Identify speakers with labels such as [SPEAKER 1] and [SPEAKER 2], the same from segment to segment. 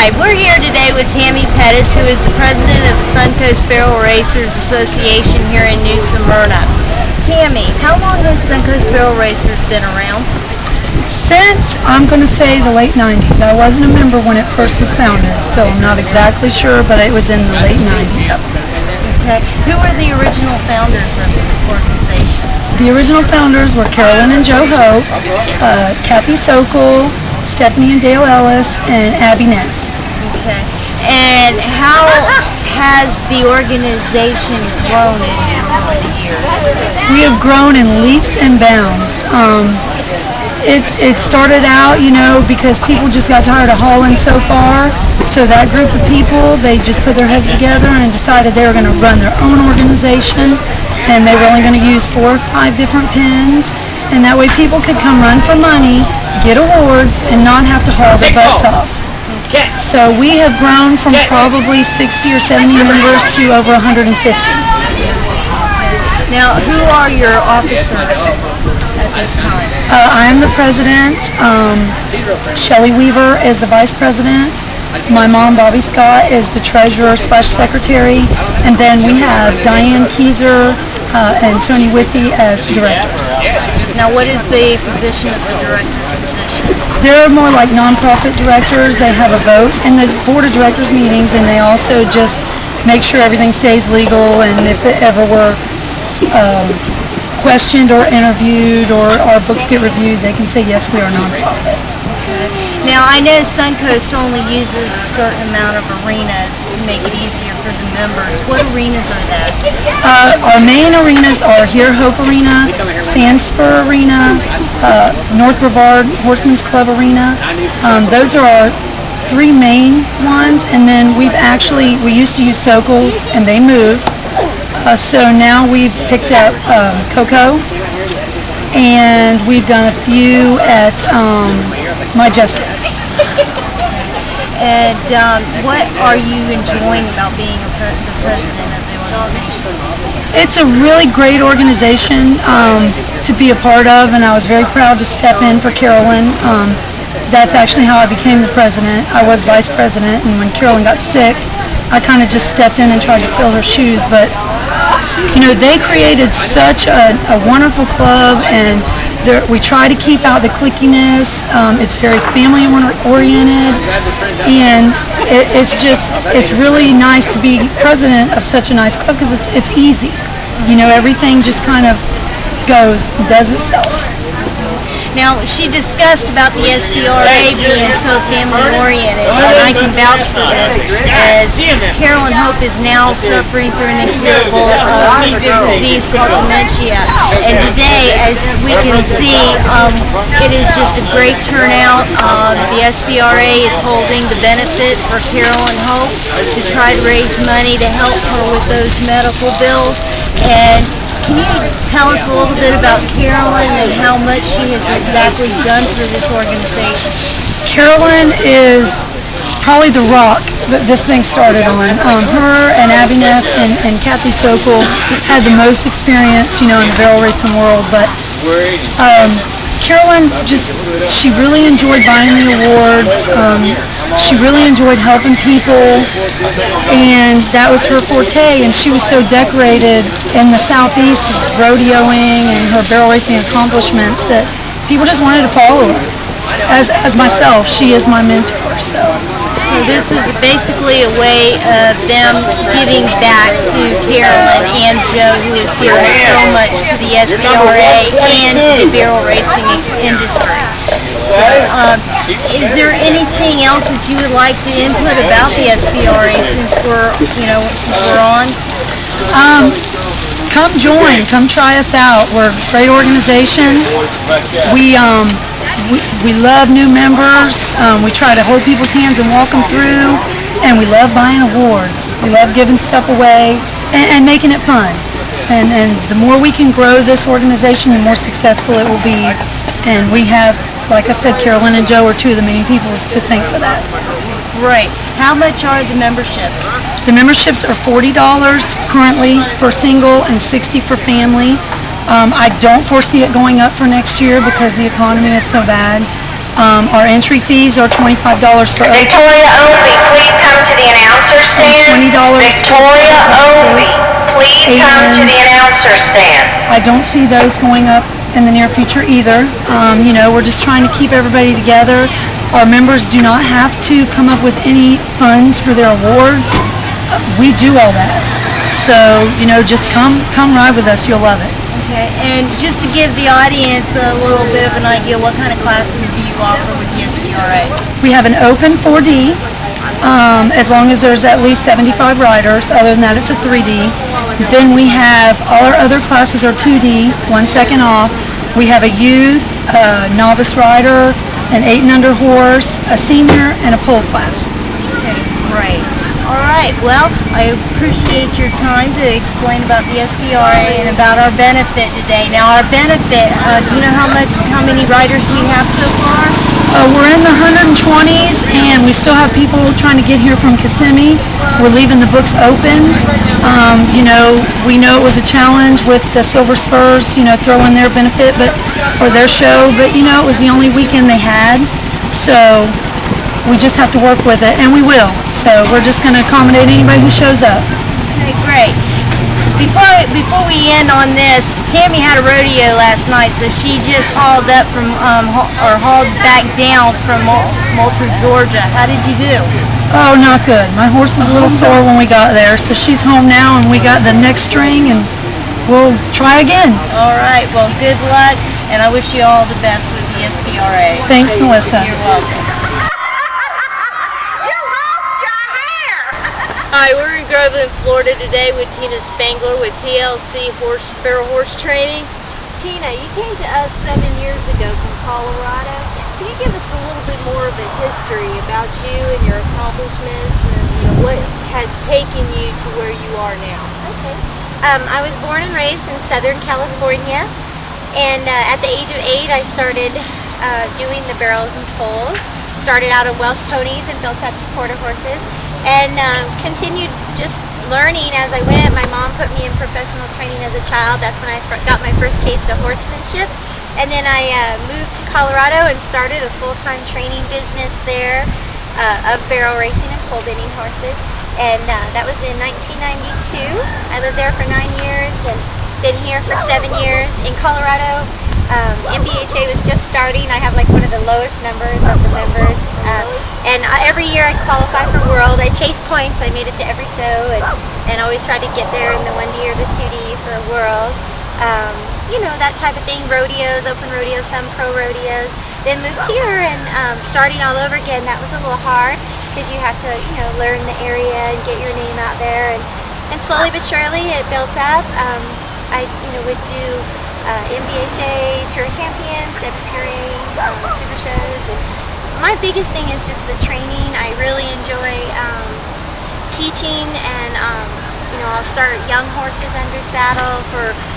[SPEAKER 1] right, we're here today with Tammi Pettis, who is the president of the SunCoast Barrel Racers Association here in New Smyrna. Tammi, how long has SunCoast Barrel Racers been around?
[SPEAKER 2] Since, I'm going to say, the late 90s. I wasn't a member when it first was founded, so I'm not exactly sure, but it was in the late 90s.
[SPEAKER 1] Okay. Who were the original founders of the organization?
[SPEAKER 2] The original founders were Carolyn and Joe Ho, Kathy Sokol, Stephanie and Dale Ellis, and Abby Neff.
[SPEAKER 1] Okay. And how has the organization grown over the years?
[SPEAKER 2] We have grown in leaps and bounds. It started out, because people just got tired of hauling so far. So that group of people, they just put their heads together and decided they were going to run their own organization. And they were only going to use 4 or 5 different pens. And that way people could come run for money, get awards, and not have to haul their butts off. So we have grown from probably 60 or 70 members to over 150.
[SPEAKER 1] Now, who are your officers at this time?
[SPEAKER 2] I am the president. Shelley Weaver is the vice president. My mom, Bobby Scott, is the treasurer/secretary. And then we have Diane Keyser and Tony Withy as directors.
[SPEAKER 1] Now, what is the position of the director's position?
[SPEAKER 2] They're more like nonprofit directors. They have a vote in the board of directors meetings, and they also just make sure everything stays legal, and if it ever were questioned or interviewed or our books get reviewed, they can say, yes, we are nonprofit.
[SPEAKER 1] Okay. Now, I know SunCoast only uses a certain amount of arenas to make it easier for the members. What arenas are that?
[SPEAKER 2] Our main arenas are Here Hope Arena, Sandspur Arena, North Brevard Horsemen's Club Arena. Those are our 3 main ones, and then we used to use Sokol's, and they moved. So now we've picked up Coco, and we've done a few at Majestic.
[SPEAKER 1] And what are you enjoying about being the president of the organization?
[SPEAKER 2] It's a really great organization to be a part of, and I was very proud to step in for Carolyn. That's actually how I became the president. I was vice president, and when Carolyn got sick, I kind of just stepped in and tried to fill her shoes. But they created such a wonderful club, and we try to keep out the cliquiness. It's very family oriented, and it's really nice to be president of such a nice club because it's easy. Everything just kind of does itself.
[SPEAKER 1] Now, she discussed about the SBRA being so family-oriented, and I can vouch for this, as Carolyn Hope is now suffering through an incurable disease called dementia. And today, as we can see, it is just a great turnout. The SBRA is holding the benefit for Carolyn Hope to try to raise money to help her with those medical bills. And can you tell us a little bit about Carolyn and how much she has exactly done for this organization?
[SPEAKER 2] Carolyn is probably the rock that this thing started on. Her and Abby Neff and Kathy Sokol had the most experience, in the barrel racing world, but Carolyn she really enjoyed buying the awards. She really enjoyed helping people, and that was her forte, and she was so decorated in the Southeast rodeoing and her barrel racing accomplishments that people just wanted to follow her. As myself, she is my mentor. So
[SPEAKER 1] this is basically a way of them giving back to Carolyn and Joe, who has given so much to the SBRA and the barrel racing industry. So, is there anything else that you would like to input about the SBRA since we're on?
[SPEAKER 2] Come join. Come try us out. We're a great organization. We love new members. We try to hold people's hands and walk them through, and we love buying awards. We love giving stuff away and making it fun. And the more we can grow this organization, the more successful it will be. And we have, like I said, Carolyn and Joe are 2 of the main people to thank for that.
[SPEAKER 1] Right. How much are the memberships?
[SPEAKER 2] The memberships are $40 currently for single and $60 for family. I don't foresee it going up for next year because the economy is so bad. Our entry fees are $25 for open.
[SPEAKER 3] Victoria Opie, please come to the announcer stand.
[SPEAKER 2] $20
[SPEAKER 3] Victoria Opie, please come to the announcer stand.
[SPEAKER 2] I don't see those going up in the near future either. You know, we're just trying to keep everybody together. Our members do not have to come up with any funds for their awards. We do all that. So, you know, just come ride with us. You'll love it.
[SPEAKER 1] Okay, and just to give the audience a little bit of an idea, what kind of classes do you offer with the SBRA?
[SPEAKER 2] We have an open 4D, as long as there's at least 75 riders. Other than that, it's a 3D. Then we have all our other classes are 2D, 1 second off. We have a youth, a novice rider, an 8 and under horse, a senior, and a pole class.
[SPEAKER 1] Okay, great. All right, well, I appreciate your time to explain about the SBRA and about our benefit today. Now, our benefit, do you know how many riders we have so far?
[SPEAKER 2] We're in the 120s, and we still have people trying to get here from Kissimmee. We're leaving the books open. You know, we know it was a challenge with the Silver Spurs, you know, throwing their benefit or their show, but, you know, it was the only weekend they had. So we just have to work with it, and we will. So we're just going to accommodate anybody who shows up.
[SPEAKER 1] Okay, great. Before we end on this, Tammi had a rodeo last night, so she just hauled up from, hauled back down from Moultrie, Georgia. How did you do?
[SPEAKER 2] Oh, not good. My horse was a little sore when we got there, so she's home now, and we got the next string, and we'll try again.
[SPEAKER 1] All right. Well, good luck, and I wish you all the best with the SBRA.
[SPEAKER 2] Thanks, Melissa.
[SPEAKER 1] You're welcome. Hi, we're in Groveland, Florida today with Tina Spangler with TLC Barrel Horse Training. Tina, you came to us 7 years ago from Colorado. Can you give us a little bit more of a history about you and your accomplishments and what has taken you to where you are now?
[SPEAKER 4] Okay. I was born and raised in Southern California, and at the age of 8 I started doing the barrels and foals. Started out on Welsh ponies and built up to quarter horses, and continued just learning as I went. My mom put me in professional training as a child. That's when I got my first taste of horsemanship. And then I moved to Colorado and started a full-time training business there of barrel racing and pole bending horses. And that was in 1992. I lived there for 9 years and been here for 7 years. In Colorado, MBHA was just starting. I have like one of the lowest numbers of the members. And every year I qualify for World. I chase points. I made it to every show and always tried to get there in the 1D or the 2D for a World. You know, that type of thing. Rodeos, open rodeos, some pro rodeos. Then moved here and starting all over again. That was a little hard because you have to, you know, learn the area and get your name out there. And slowly but surely it built up. I, you know, would do MBHA, Tour Champions, WPRA, super shows. And my biggest thing is just the training. I really enjoy teaching, and you know, I'll start young horses under saddle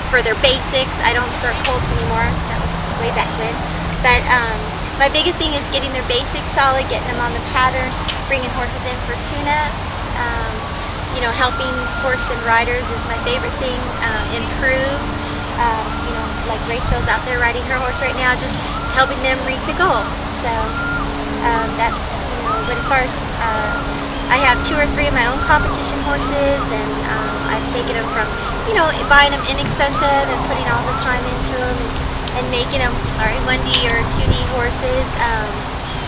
[SPEAKER 4] for their basics. I don't start colts anymore. That was way back when. But my biggest thing is getting their basics solid, getting them on the pattern, bringing horses in for tune-ups. You know, helping horse and riders is my favorite thing. Improve. You know, like Rachel's out there riding her horse right now, just helping them reach a goal. So that's, you know, but as far as I have 2 or 3 of my own competition horses, and I've taken them from, you know, buying them inexpensive and putting all the time into them and making them, 1D or 2D horses.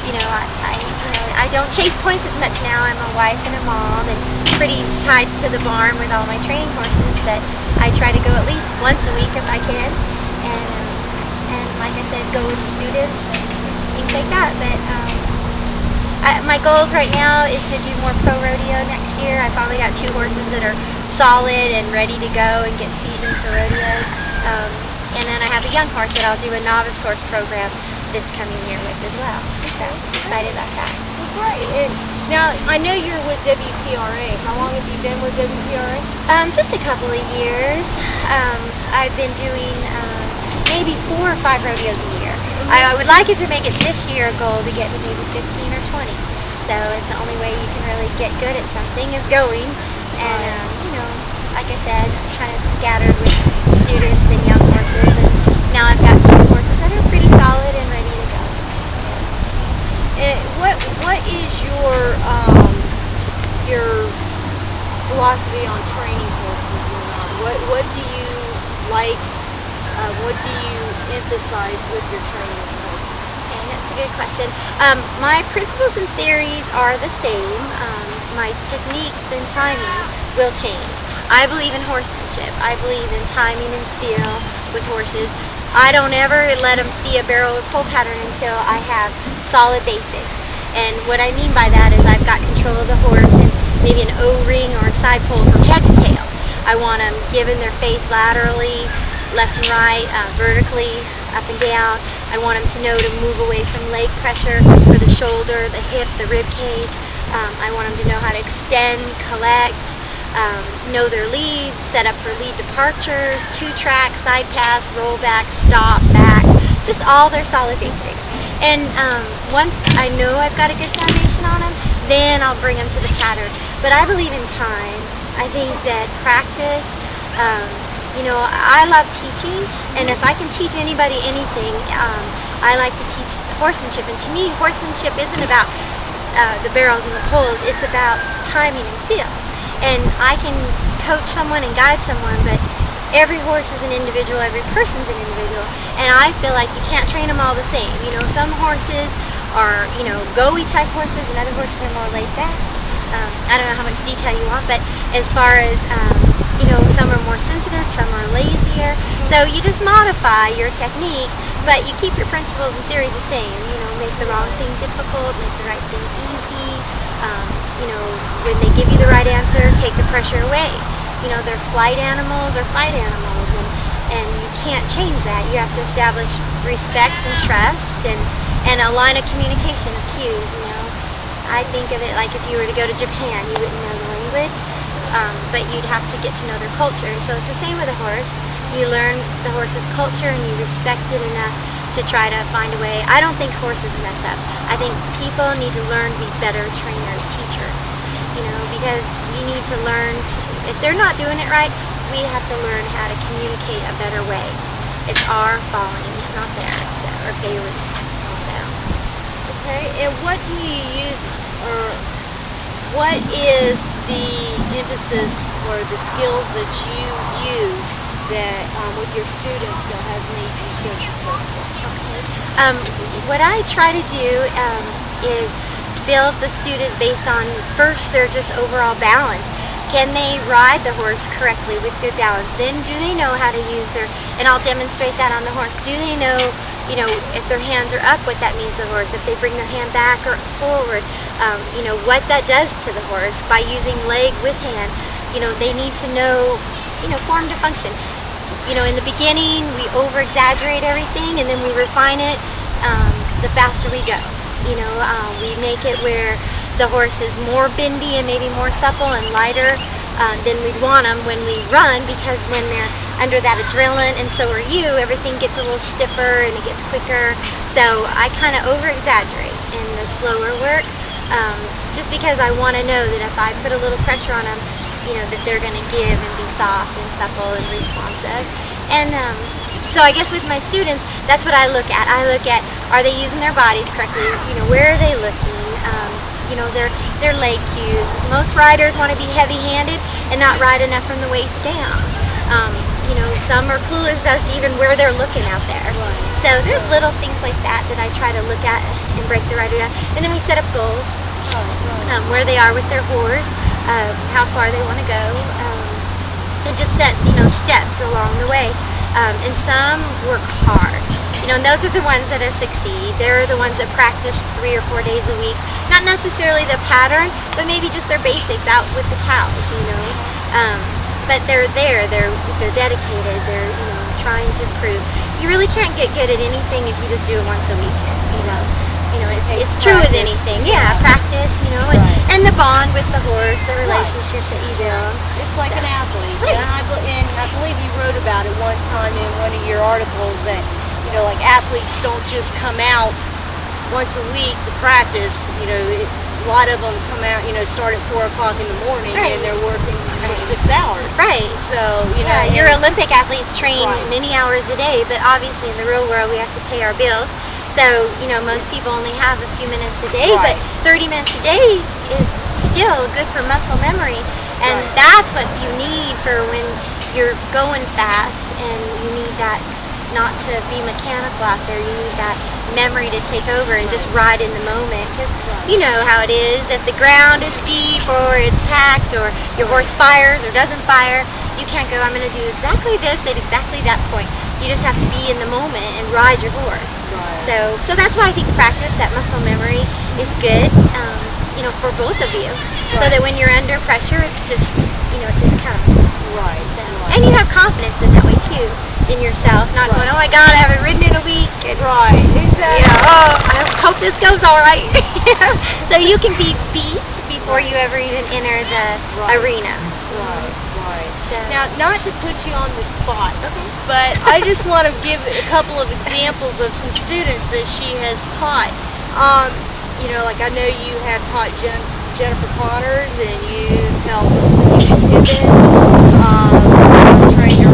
[SPEAKER 4] You know, I don't chase points as much now. I'm a wife and a mom and pretty tied to the barn with all my training horses, but I try to go at least once a week if I can, and like I said, go with students and things like that. But my goals right now is to do more pro rodeo next year. I finally got 2 horses that are solid and ready to go and get seasoned for rodeos. And then I have a young horse that I'll do a novice horse program this coming year with as well. So excited about that.
[SPEAKER 1] Great. And now, I know you're with WPRA. How long have you been with WPRA?
[SPEAKER 4] Just a couple of years. I've been doing maybe 4 or 5 rodeos a year. I would like it to make it this year a goal to get to maybe 15 or 20. So it's the only way you can really get good at something is going. And, you know, like I said, kind of scattered with students and young horses. And now I've got 2 horses that are pretty solid and ready to go. So
[SPEAKER 5] you emphasize with your training of horses?
[SPEAKER 4] Okay, that's a good question. My principles and theories are the same. My techniques and timing will change. I believe in horsemanship. I believe in timing and feel with horses. I don't ever let them see a barrel or pull pattern until I have solid basics. And what I mean by that is I've got control of the horse and maybe an O-ring or a side pull from head to tail. I want them giving their face laterally, left and right, vertically, up and down. I want them to know to move away from leg pressure for the shoulder, the hip, the rib cage. I want them to know how to extend, collect, know their leads, set up for lead departures, 2-track, side pass, roll back, stop, back, just all their solid basics. And once I know I've got a good foundation on them, then I'll bring them to the pattern. But I believe in time. I think that practice, I love teaching, and if I can teach anybody anything, I like to teach horsemanship. And to me, horsemanship isn't about the barrels and the poles, it's about timing and feel. And I can coach someone and guide someone, but every horse is an individual, every person's an individual, and I feel like you can't train them all the same. Some horses are, go-y type horses, and other horses are more laid back. I don't know how much detail you want, but as far as, some are more sensitive, some are lazier, so you just modify your technique, but you keep your principles and theories the same. Make the wrong thing difficult, make the right thing easy. When they give you the right answer, take the pressure away. They're flight animals or fight animals, and you can't change that. You have to establish respect and trust and a line of communication of cues. I think of it like if you were to go to Japan, you wouldn't know the language, but you'd have to get to know their culture. So it's the same with a horse. You learn the horse's culture and you respect it enough to try to find a way. I don't think horses mess up. I think people need to learn to be better trainers, teachers, because you need to learn if they're not doing it right, we have to learn how to communicate a better way. It's our falling, not theirs, or failing.
[SPEAKER 5] Okay, and what do you use, or what is the emphasis or the skills that you use that with your students that has made you so successful?
[SPEAKER 4] What I try to do is build the student based on, first, their just overall balance. Can they ride the horse correctly with good balance? Then do they know how to use and I'll demonstrate that on the horse. Do they know, if their hands are up, what that means to the horse? If they bring their hand back or forward, what that does to the horse by using leg with hand. They need to know, form to function. In the beginning, we over-exaggerate everything, and then we refine it the faster we go. We make it where the horse is more bendy and maybe more supple and lighter than we'd want them when we run, because when they're under that adrenaline, and so are you, everything gets a little stiffer and it gets quicker. So I kind of over-exaggerate in the slower work, just because I want to know that if I put a little pressure on them, that they're going to give and be soft and supple and responsive. And so I guess with my students, that's what I look at. I look at, are they using their bodies correctly? Where are they looking? Their leg cues. Most riders want to be heavy-handed and not ride enough from the waist down. Some are clueless as to even where they're looking out there. So there's little things like that I try to look at and break the rider down. And then we set up goals, where they are with their horse, how far they want to go, and just set steps along the way. And some work hard. And those are the ones that succeed. They're the ones that practice 3 or 4 days a week. Not necessarily the pattern, but maybe just their basics out with the cows, But they're there, they're dedicated, they're trying to improve. You really can't get good at anything if you just do it once a week, it's true with anything. Yeah, practice, and the bond with the horse, the relationship that you build.
[SPEAKER 5] It's like an athlete.
[SPEAKER 4] Right.
[SPEAKER 5] And I believe you wrote about it one time in one of your articles that, like athletes don't just come out once a week to practice. A lot of them come out, start at 4 o'clock in the morning,
[SPEAKER 4] right,
[SPEAKER 5] and they're working for 6 hours.
[SPEAKER 4] Right.
[SPEAKER 5] So,
[SPEAKER 4] your Olympic athletes train many hours a day, but obviously in the real world we have to pay our bills. So, most people only have a few minutes a day, but 30 minutes a day is still good for muscle memory. And that's what you need for when you're going fast and you need that not to be mechanical out there. You need that memory to take over and just ride in the moment, because you know how it is. If the ground is deep or it's packed or your horse fires or doesn't fire, you can't go, I'm going to do exactly this at exactly that point. You just have to be in the moment and ride your horse. So that's why I think practice, that muscle memory, is good, you know, for both of you. So that when you're under pressure, it's just, you know, it just comes. And you have confidence in that way too, in yourself, not going, oh my God, I haven't ridden in a week. And,
[SPEAKER 5] Exactly.
[SPEAKER 4] you know, oh, I hope this goes all right. So you can be beat before you ever even enter the arena. So.
[SPEAKER 5] Now, not to put you on the spot, but I just want to give a couple of examples of some students that she has taught. You know, like I know you have taught Jennifer Connors, and you helped with Hibbins, trained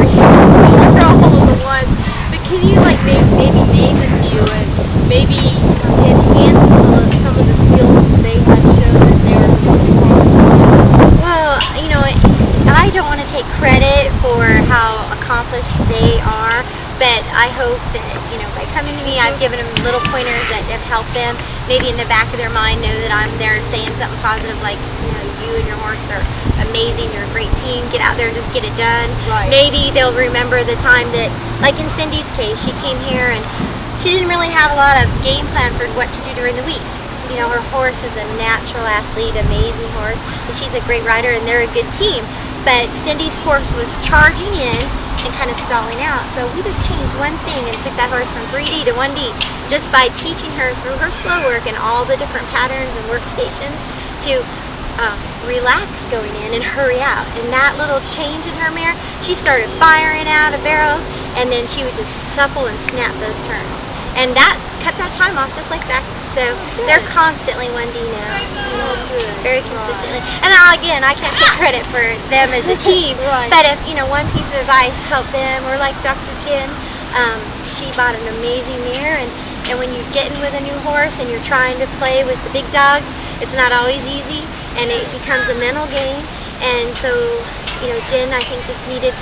[SPEAKER 5] all of the ones. But can you like maybe name a few and maybe enhance some of the skills that they have shown that they are the most promising?
[SPEAKER 4] Well, you know, I don't want to take credit for how accomplished they are, but I hope that, you know, by coming to me, I've given them little pointers that have helped them. Maybe in the back of their mind know that I'm there saying something positive, like, you know, you and your horse are amazing, you're a great team, get out there and just get it done. Maybe they'll remember the time that, like in Cindy's case, she came here and she didn't really have a lot of game plan for what to do during the week. You know, her horse is a natural athlete, amazing horse, and she's a great rider, and they're a good team. But Cindy's horse was charging in and kind of stalling out. So we just changed one thing and took that horse from 3D to 1D just by teaching her through her slow work and all the different patterns and workstations to relax going in and hurry out. And that little change in her mare, she started firing out a barrel, and then she would just supple and snap those turns. And that cut that time off just like that. So they're constantly 1D now, very consistently. And again, I can't take credit for them as a team, but if, you know, one piece of advice helped them, or like Dr. Jen, she bought an amazing mare, and when you get in with a new horse and you're trying to play with the big dogs, it's not always easy, and it becomes a mental game. And so, you know, Jen, I think, just needed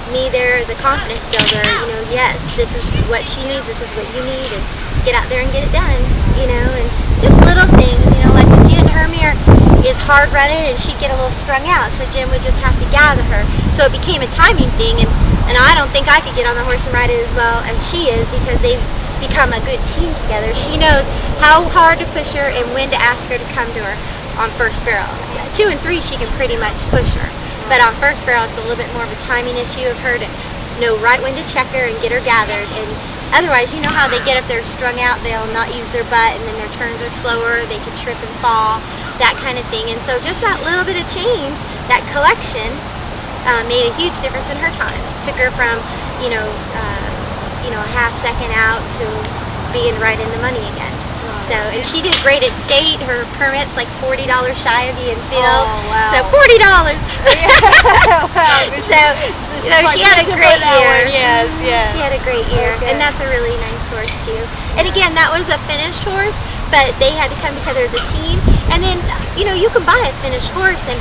[SPEAKER 4] me there as a confidence builder. You know, yes, this is what she needs, this is what you need, and get out there and get it done, you know, and just little things, you know, like Jen, her mare is hard running and she'd get a little strung out, so Jen would just have to gather her. So it became a timing thing, and I don't think I could get on the horse and ride it as well as she is, because they've become a good team together. She knows how hard to push her and when to ask her to come to her on first barrel. 2 and 3 she can pretty much push her, but on first barrel it's a little bit more of a timing issue of her to know right when to check her and get her gathered. And otherwise, you know how they get, if they're strung out, they'll not use their butt, and then their turns are slower, they can trip and fall, that kind of thing. And so just that little bit of change, that collection, made a huge difference in her times. Took her from, you know, a half second out to being right in the money again. So, and she did great at state. Her permit's like $40 shy of being filled.
[SPEAKER 5] Oh, wow.
[SPEAKER 4] So $40. So she had a great year.
[SPEAKER 5] Yes.
[SPEAKER 4] She had a great year, and that's a really nice horse too. And again, that was a finished horse, but they had to come together as a team. And then, you know, you can buy a finished horse, and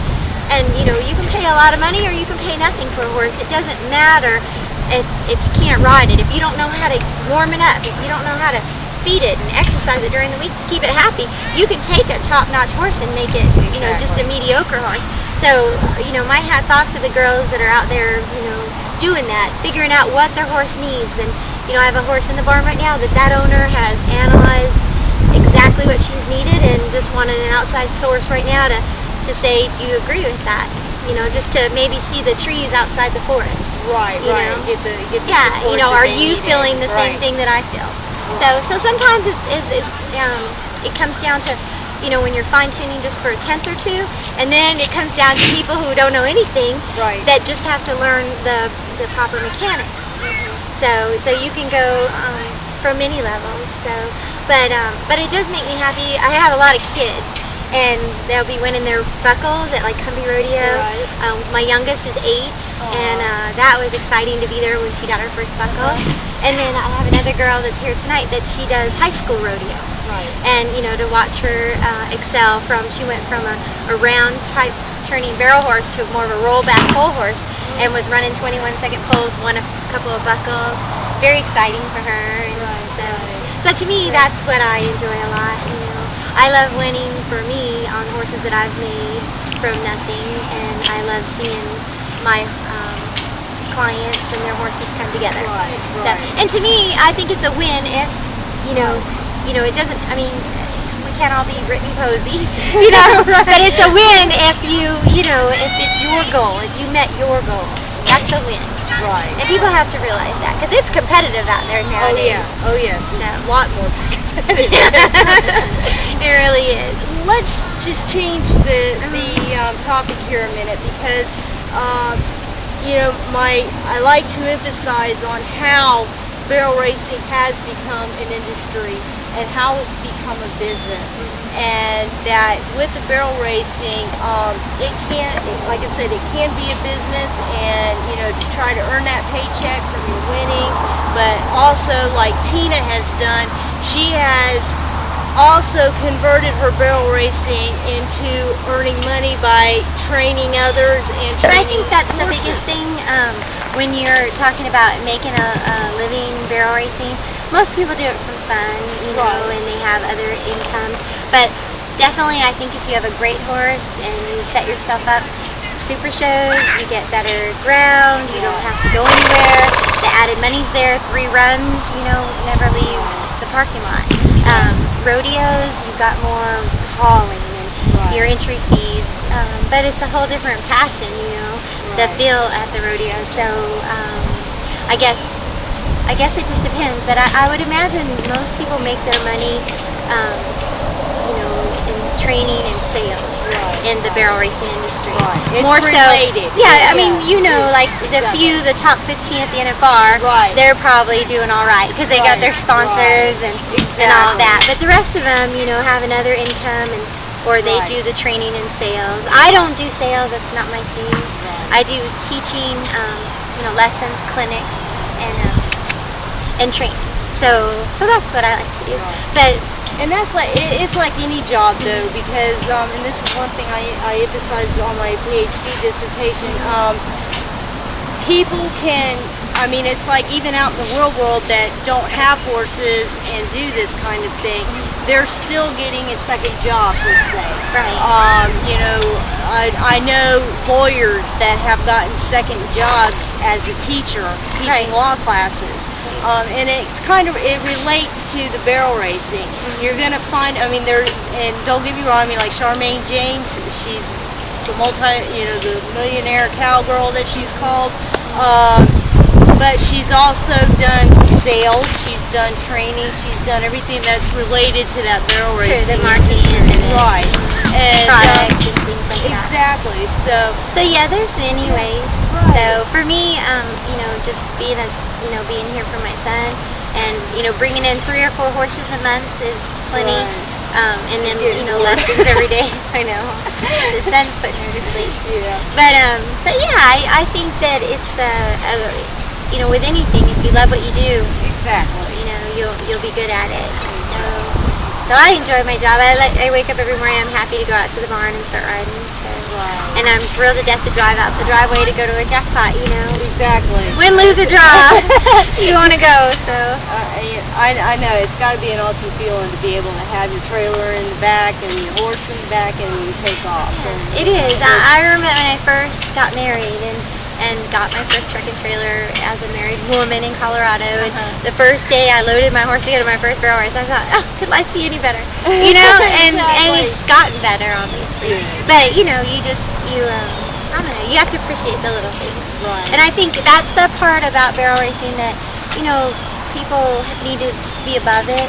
[SPEAKER 4] you know, you can pay a lot of money or you can pay nothing for a horse. It doesn't matter if you can't ride it, if you don't know how to warm it up, if you don't know how to feed it and exercise it during the week to keep it happy. You can take a top-notch horse and make it, you know, just a mediocre horse. So, you know, my hat's off to the girls that are out there, you know, doing that, figuring out what their horse needs. And, you know, I have a horse in the barn right now that owner has analyzed exactly what she's needed, and just wanted an outside source right now to say, do you agree with that? You know, just to maybe see the trees outsid the forest.
[SPEAKER 5] Right. Get the
[SPEAKER 4] you know, are you feeling the same thing that I feel? So sometimes it comes down to, you know, when you're fine-tuning just for a tenth or two, and then it comes down to people who don't know anything, that just have to learn the proper mechanics. So you can go from many levels. So, but it does make me happy. I have a lot of kids, and they'll be winning their buckles at like Cumbie Rodeo. My youngest is 8, and that was exciting to be there when she got her first buckle. And then I have another girl that's here tonight that she does high school rodeo. And, you know, to watch her excel she went from a round type turning barrel horse to more of a rollback pole horse, and was running 21-second poles, won a couple of buckles. very exciting for her. And so to me, that's what I enjoy a lot. You know, I love winning for me on horses that I've made from nothing, and I love seeing my clients and their horses come together. So, and to me, I think it's a win if it doesn't. I mean, we can't all be Brittany Posey, but it's a win if if it's your goal, if you met your goal, that's a win.
[SPEAKER 5] Right.
[SPEAKER 4] And people have to realize that because it's competitive out there nowadays.
[SPEAKER 5] Oh yes.
[SPEAKER 4] No.
[SPEAKER 5] A lot more competitive.
[SPEAKER 4] It really is.
[SPEAKER 5] Let's just change the topic here a minute because I like to emphasize on how barrel racing has become an industry and how it's become a business, and that with the barrel racing, it can, like I said, it can be a business, and to try to earn that paycheck from your winnings, but also like Tina has done, she has also converted her barrel racing into earning money by training others and
[SPEAKER 4] But I
[SPEAKER 5] training
[SPEAKER 4] think that's the
[SPEAKER 5] horses.
[SPEAKER 4] biggest thing when you're talking about making a living barrel racing. Most people do it for fun, and they have other incomes. But definitely, I think if you have a great horse and you set yourself up super shows, you get better ground, you don't have to go anywhere. The added money's there, 3 runs, never leave the parking lot. Rodeos, you've got more hauling and your entry fees, but it's a whole different passion, the feel at the rodeo. So I guess it just depends, but I would imagine most people make their money, in training and sales in the barrel racing industry.
[SPEAKER 5] It's
[SPEAKER 4] More
[SPEAKER 5] related.
[SPEAKER 4] so, yeah. I mean, like the top 15 at the NFR, they're probably doing all right because they got their sponsors and all that. But the rest of them, have another income or they do the training and sales. I don't do sales; that's not my thing. I do teaching, lessons, clinics, and training. So that's what I like to do.
[SPEAKER 5] And that's it's like any job though, because and this is one thing I emphasized on my PhD dissertation. People can, it's like even out in the real world that don't have horses and do this kind of thing, they're still getting a second job, per se.
[SPEAKER 4] Right.
[SPEAKER 5] I know lawyers that have gotten second jobs as a teacher, teaching law classes. And it relates to the barrel racing. You're gonna find, and don't get me wrong, like Charmaine James, she's the the millionaire cowgirl that she's called. But she's also done sales, she's done training, she's done everything that's related to that barrel racing.
[SPEAKER 4] The marketing and
[SPEAKER 5] and
[SPEAKER 4] products and things like that.
[SPEAKER 5] Exactly. So
[SPEAKER 4] yeah, there's many ways. So for me, just being here for my son, and bringing in 3 or 4 horses a month is plenty. And then lessons every day. I know the son's putting her to sleep.
[SPEAKER 5] Yeah.
[SPEAKER 4] But yeah, I think that it's with anything, if you love what you do,
[SPEAKER 5] exactly,
[SPEAKER 4] you'll be good at it. So I enjoy my job. I wake up every morning. I'm happy to go out to the barn and start riding. And I'm thrilled to death to drive out the driveway to go to a jackpot.
[SPEAKER 5] Exactly.
[SPEAKER 4] Win, lose, or draw, you want to go. So
[SPEAKER 5] I know it's got to be an awesome feeling to be able to have your trailer in the back and your horse in the back and you take off.
[SPEAKER 4] It is. I remember when I first got married and got my first truck and trailer as a married woman in Colorado. And the first day I loaded my horse to go to my first barrel race, I thought, could life be any better? And it's gotten better, obviously. But you I don't know, you have to appreciate the little things.
[SPEAKER 5] Right.
[SPEAKER 4] And I think that's the part about barrel racing that people need to be above it.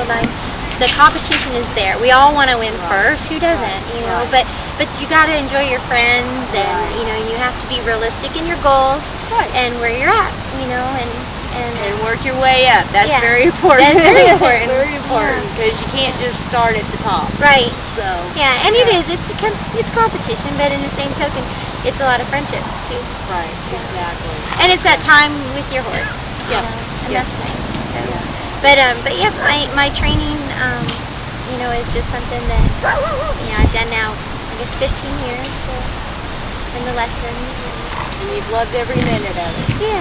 [SPEAKER 4] Like the competition is there. We all want to win first. Who doesn't? But you got to enjoy your friends, and you have to be realistic in your goals and where you're at.
[SPEAKER 5] And work your way up. That's very important.
[SPEAKER 4] That's very important.
[SPEAKER 5] Very important, because you can't just start at the top.
[SPEAKER 4] Right.
[SPEAKER 5] So.
[SPEAKER 4] Yeah, and it is. It's competition, but in the same token, it's a lot of friendships too.
[SPEAKER 5] Right. Exactly.
[SPEAKER 4] And it's that time with your horse.
[SPEAKER 5] Yes.
[SPEAKER 4] And that's nice. So. But yeah, my training, is just something that I've done now. I guess 15 years. So and the lessons.
[SPEAKER 5] And you've loved every minute of it.
[SPEAKER 4] Yeah,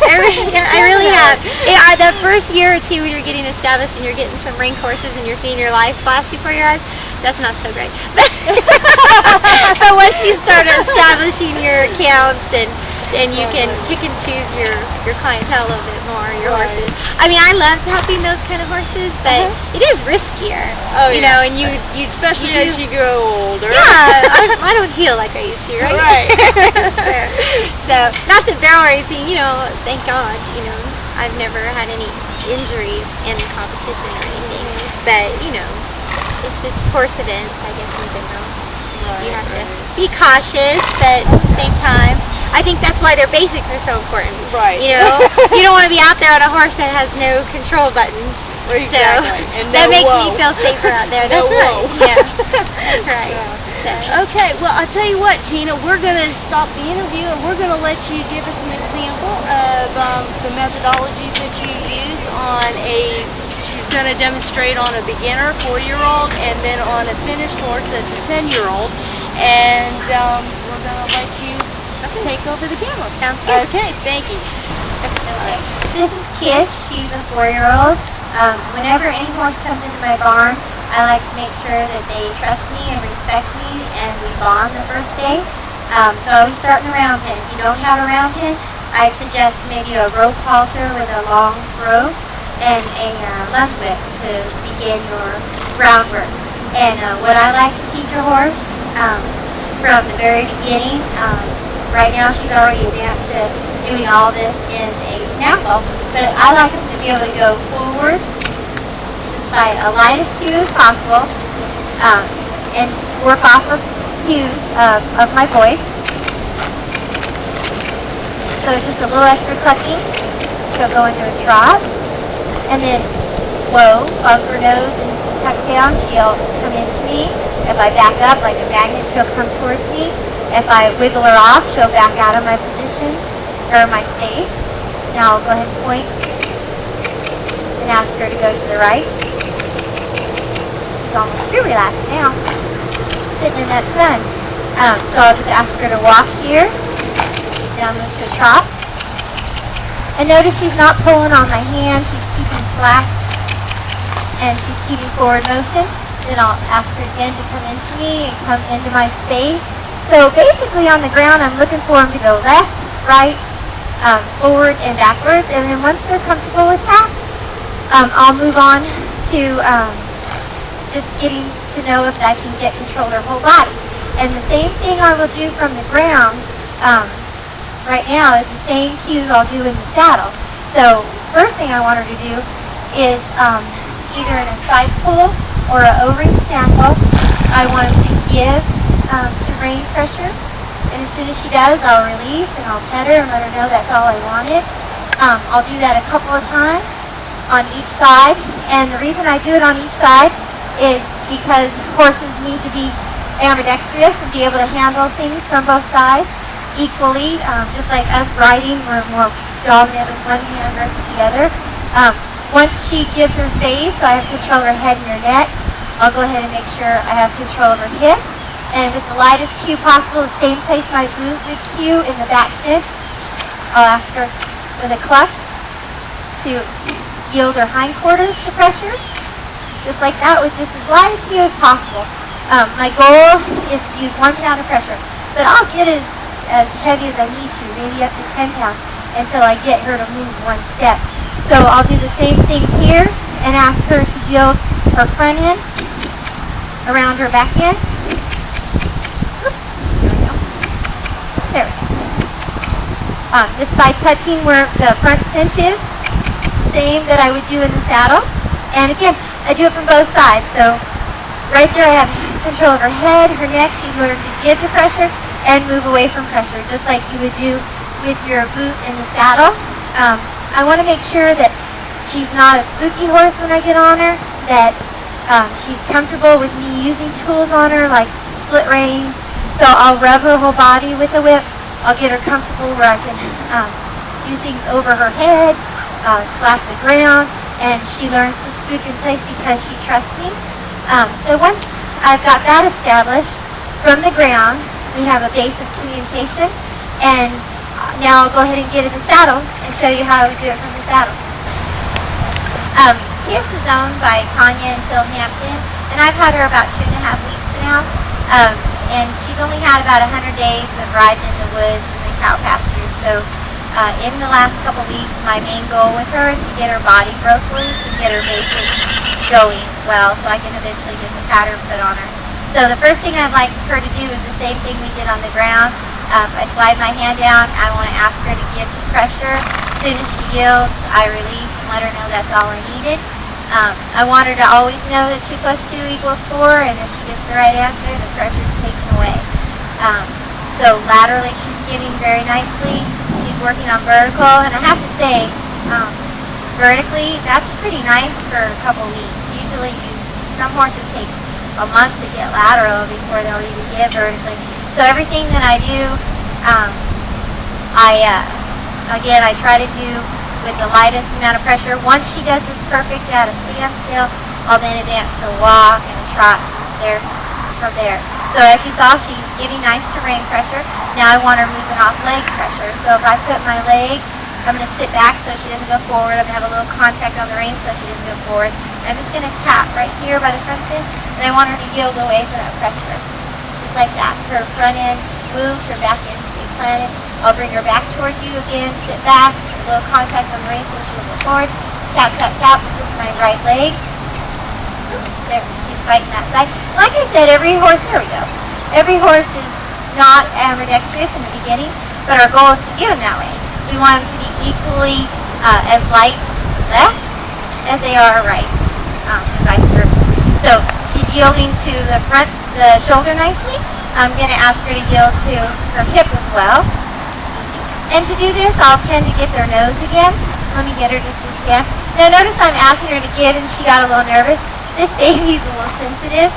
[SPEAKER 4] I really have. Yeah, the first year or two when you're getting established and you're getting some rank horses and you're seeing your life flash before your eyes, that's not so great. But once you start establishing your accounts and you can pick and choose your clientele a little bit more, your horses. I mean, I love helping those kind of horses, but it is riskier.
[SPEAKER 5] Oh,
[SPEAKER 4] you know, and you
[SPEAKER 5] especially as you grow older.
[SPEAKER 4] Yeah, I don't heal like I used to, right?
[SPEAKER 5] Right.
[SPEAKER 4] So, not that barrel racing, you know, thank God, you know, I've never had any injuries in competition or anything. But, you know, it's just horse events, I guess, in general. You have to be cautious, but at the same time, I think that's why their basics are so important.
[SPEAKER 5] Right.
[SPEAKER 4] You know, you don't want to be out there on a horse that has no control buttons.
[SPEAKER 5] Exactly.
[SPEAKER 4] So
[SPEAKER 5] And
[SPEAKER 4] that makes
[SPEAKER 5] whoa.
[SPEAKER 4] me feel safer out there.
[SPEAKER 5] No
[SPEAKER 4] That's right.
[SPEAKER 5] whoa.
[SPEAKER 4] Yeah, that's right. So.
[SPEAKER 5] Okay, well, I'll tell you what, Tina, we're going to stop the interview and we're going to let you give us an example of the methodologies that you use on she's going to demonstrate on a beginner 4-year-old and then on a finished horse that's a 10-year-old. And we're going to let you take over the camera.
[SPEAKER 4] Sounds good.
[SPEAKER 5] Okay, thank you.
[SPEAKER 4] Okay. This is Kiss. She's a 4-year-old. Whenever any horse comes into my barn, I like to make sure that they trust me and respect me, and we bond the first day. So I always start in a round pen. If you don't have a round pen, I'd suggest maybe a rope halter with a long rope and a lunge whip to begin your groundwork. And what I like to teach a horse from the very beginning, right now she's already advanced to doing all this in a snaffle, but I like them to be able to go forward just by a lightest cue as possible, and work off of cues of my voice. So just a little extra clucking. She'll go into a trot, and then whoa, up her nose and tuck down, she'll come into me. If I back up like a magnet, she'll come towards me. If I wiggle her off, she'll back out of my position, or my space. Now I'll go ahead and point and ask her to go to the right. She's almost too relaxed now, sitting in that sun. So I'll just ask her to walk here, down into a trot. And notice she's not pulling on my hand, she's keeping slack, and she's keeping forward motion. Then I'll ask her again to come into me and come into my space. So basically on the ground, I'm looking for them to go left, right, forward, and backwards. And then once they're comfortable with that, I'll move on to just getting to know if I can get control of their whole body. And the same thing I will do from the ground right now is the same cues I'll do in the saddle. So first thing I want her to do is either in a side pull or an O-ring snaffle. I want her to give to rein pressure, and as soon as she does, I'll release and I'll pet her and let her know that's all I wanted. I'll do that a couple of times on each side, and the reason I do it on each side is because horses need to be ambidextrous and be able to handle things from both sides equally, just like us riding, we're more dominant with one hand versus the other. Once she gives her face, so I have control of her head and her neck, I'll go ahead and make sure I have control of her hip. And with the lightest cue possible, the same place my boot would cue in the back cinch, I'll ask her with a cluck to yield her hindquarters to pressure, just like that, with just as light a cue as possible. My goal is to use 1 pound of pressure, but I'll get as heavy as I need to, maybe up to 10 pounds, until I get her to move 1 step. So I'll do the same thing here and ask her to yield her front end around her back end. Oops, there we go. There we go. Just by touching where the front cinch is, same that I would do in the saddle. And again, I do it from both sides. So right there I have control of her head, her neck. She's learned to give to pressure and move away from pressure, just like you would do with your boot in the saddle. I want to make sure that she's not a spooky horse when I get on her, that she's comfortable with me using tools on her like split reins. So I'll rub her whole body with the whip. I'll get her comfortable where I can do things over her head, slap the ground, and she learns to spook in place because she trusts me. So once I've got that established from the ground, we have a base of communication. And now I'll go ahead and get in the saddle and show you how I would do it from the saddle. Kiss is owned by Tanya until Hampton, and I've had her about 2.5 weeks now. And she's only had about 100 days of riding in the woods and the cow pastures. So in the last couple weeks, my main goal with her is to get her body broke loose and get her basics going well, so I can eventually get the pattern put on her. So the first thing I'd like her to do is the same thing we did on the ground. I slide my hand down. I want to ask her to give to pressure. As soon as she yields, I release and let her know that's all I needed. I want her to always know that 2 + 2 = 4, and if she gets the right answer, the pressure is taken away. So laterally, she's skidding very nicely. She's working on vertical, and I have to say, vertically, that's pretty nice for a couple weeks. Usually, some horses take a month to get lateral before they'll even get vertically. So everything that I do, I try to do with the lightest amount of pressure. Once she does this perfect at a standstill, I'll then advance to a walk and a trot from there. So as you saw, she's getting nice to rein pressure. Now I want her moving off leg pressure. So if I put my leg, I'm going to sit back so she doesn't go forward. I'm going to have a little contact on the rein so she doesn't go forward. I'm just going to tap right here by the front end, and I want her to yield away from that pressure. Just like that. Her front end moves, her back end stays planted. I'll bring her back towards you again, sit back, a little contact on the rein so she will go forward. Tap, tap, tap, just my right leg. There, she's fighting that side. Like I said, every horse, there we go. Every horse is not ambidextrous in the beginning, but our goal is to get them that way. We want them to be equally as light left as they are right, and vice versa. So she's yielding to the front, the shoulder nicely. I'm going to ask her to yield to her hip as well. And to do this, I'll tend to get their nose again. Let me get her just again. Now notice I'm asking her to give, and she got a little nervous. This baby's a little sensitive.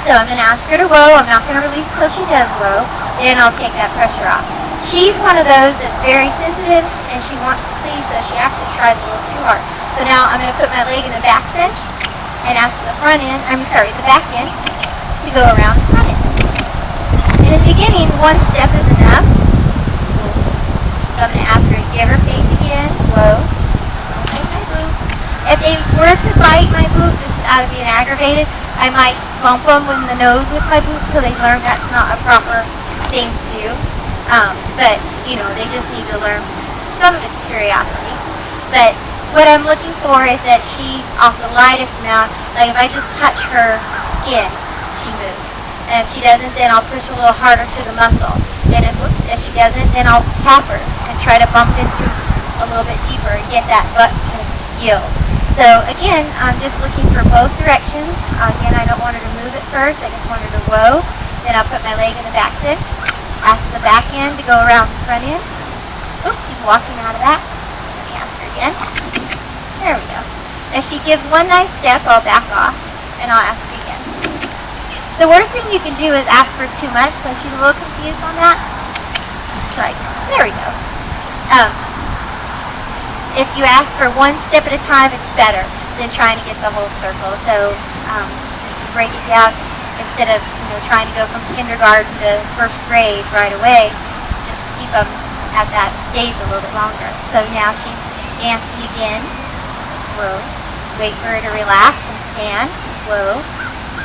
[SPEAKER 4] So I'm going to ask her to whoa. I'm not going to release till she does whoa. Then I'll take that pressure off. She's one of those that's very sensitive, and she wants to please, so she actually tries a little too hard. So now I'm going to put my leg in the back cinch and ask the front end, the back end, to go around the front end. In the beginning, one step is enough. So I'm going to ask her to give her face again. Whoa. Don't bite my boot. If they were to bite my boot just out of being aggravated, I might bump them in the nose with my boot so they learn that's not a proper thing to do. But, you know, they just need to learn. Some of it's curiosity. But what I'm looking for is that she, off the lightest amount, like if I just touch her skin, she moves. And if she doesn't, then I'll push a little harder to the muscle. And if she doesn't, then I'll tap her and try to bump into a little bit deeper and get that butt to yield. So again, I'm just looking for both directions. Again, I don't want her to move at first. I just want her to whoa. Then I'll put my leg in the back cinch. Ask the back end to go around the front end. Oops, she's walking out of that. Let me ask her again. There we go. If she gives one nice step, I'll back off and I'll ask her again. The worst thing you can do is ask for too much, so she's a little confused on that. Let's try again. There we go. If you ask for one step at a time, it's better than trying to get the whole circle. So just to break it down, instead of trying to go from kindergarten to first grade right away, just keep them at that stage a little bit longer. So now she's dancing again. Whoa. Wait for her to relax and stand. Whoa.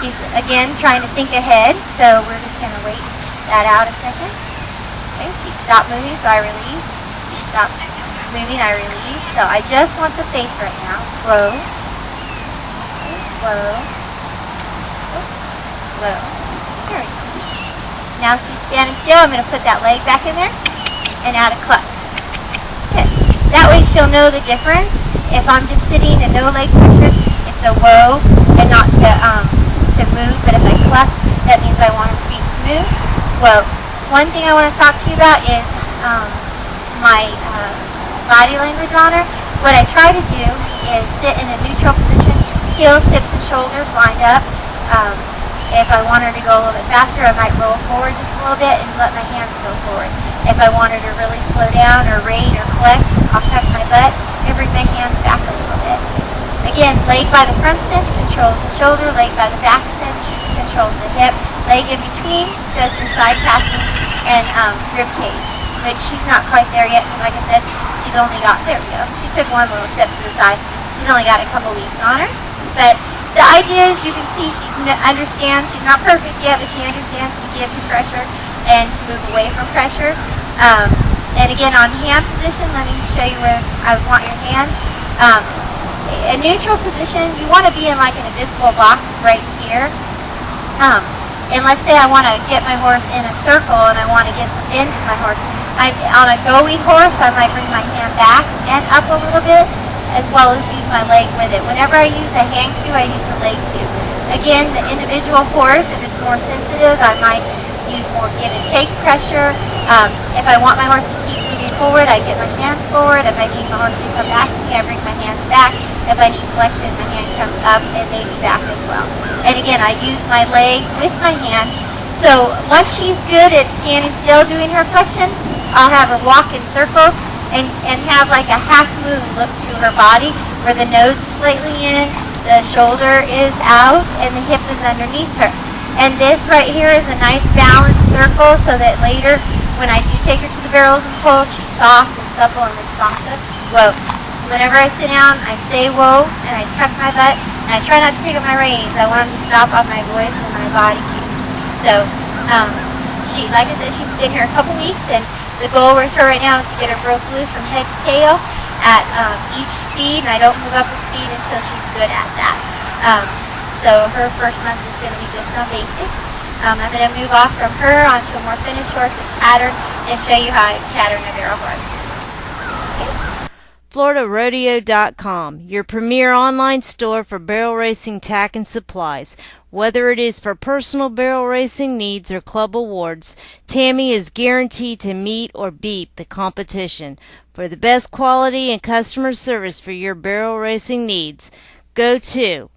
[SPEAKER 4] She's again trying to think ahead, so we're just going to wait that out a second. Okay, she stopped moving, so I release. She stopped moving, I release. So I just want the face right now. Whoa. Whoa. Whoa. There we go. Now she's standing still. I'm going to put that leg back in there and add a cluck. Okay. That way she'll know the difference. If I'm just sitting and no leg pressure, it's a whoa and not to move. But if I cluck, that means I want her feet to move. Whoa. One thing I want to talk to you about is my body language on her. What I try to do is sit in a neutral position, heels, hips, and shoulders lined up. If I want her to go a little bit faster, I might roll forward just a little bit and let my hands go forward. If I want her to really slow down or rein or collect, I'll tuck my butt and bring my hands back a little bit. Again, leg by the front cinch controls the shoulder, leg by the back cinch controls the hip. leg in between, does her side passing and rib cage, which she's not quite there yet. Like I said, she's only got, there we go, she took one little step to the side. She's only got a couple weeks on her, but the idea is you can see she understands, she's not perfect yet, but she understands to give to pressure and to move away from pressure. And again, on hand position, let me show you where I would want your hand. A neutral position, you want to be in like an invisible box right here. And let's say I want to get my horse in a circle and I want to get some bend to my horse. On a go-y horse, I might bring my hand back and up a little bit, as well as use my leg with it. Whenever I use a hand cue, I use the leg cue. Again, the individual horse, if it's more sensitive, I might use more give and take pressure. If I want my horse to keep moving forward, I get my hands forward. If I need my horse to come back to me, I bring my hands back. If I need flexion, my hand comes up and maybe back as well. And again, I use my leg with my hand. So once she's good at standing still doing her flexion, I'll have her walk in circles and have like a half moon look to her body, where the nose is slightly in, the shoulder is out, and the hip is underneath her. And this right here is a nice balanced circle, so that later when I do take her to the barrels and poles, she's soft and supple and responsive. Whoa. Whenever I sit down, I say whoa, and I tuck my butt, and I try not to pick up my reins. I want them to stop on my voice and my body cues. So, she, like I said, she's been here a couple weeks, and the goal with her right now is to get her broke loose from head to tail at each speed, and I don't move up the speed until she's good at that. So her first month is going to be just on basics. I'm going to move off from her onto a more finished horse that's patterned and show you how I pattern a barrel horse.
[SPEAKER 6] FloridaRodeo.com, your premier online store for barrel racing tack and supplies. Whether it is for personal barrel racing needs or club awards, Tammi is guaranteed to meet or beat the competition. For the best quality and customer service for your barrel racing needs, go to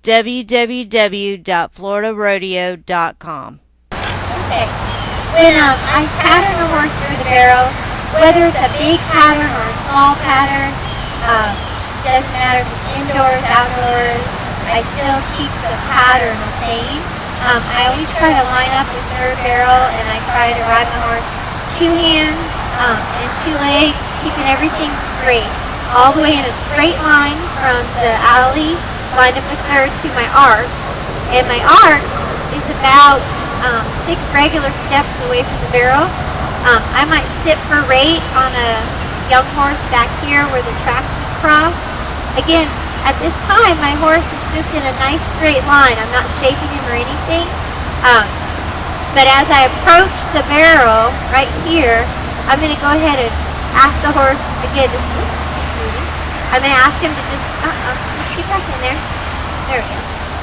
[SPEAKER 6] www.floridarodeo.com.
[SPEAKER 4] Okay. When I pattern a horse through the barrel, whether it's a big pattern or a small pattern, doesn't matter if it's indoors, outdoors, I still teach the pattern the same. I always try to line up the third barrel, and I try to ride my horse two hands and two legs, keeping everything straight, all the way in a straight line from the alley, lined up the third to my arc. And my arc is about 6 regular steps away from the barrel. I might sit for rate on a young horse back here where the tracks cross. Again, at this time, my horse is just in a nice straight line. I'm not shaping him or anything. But as I approach the barrel right here, I'm going to go ahead and ask the horse, again, I'm going to ask him to just, keep back in there. There we go.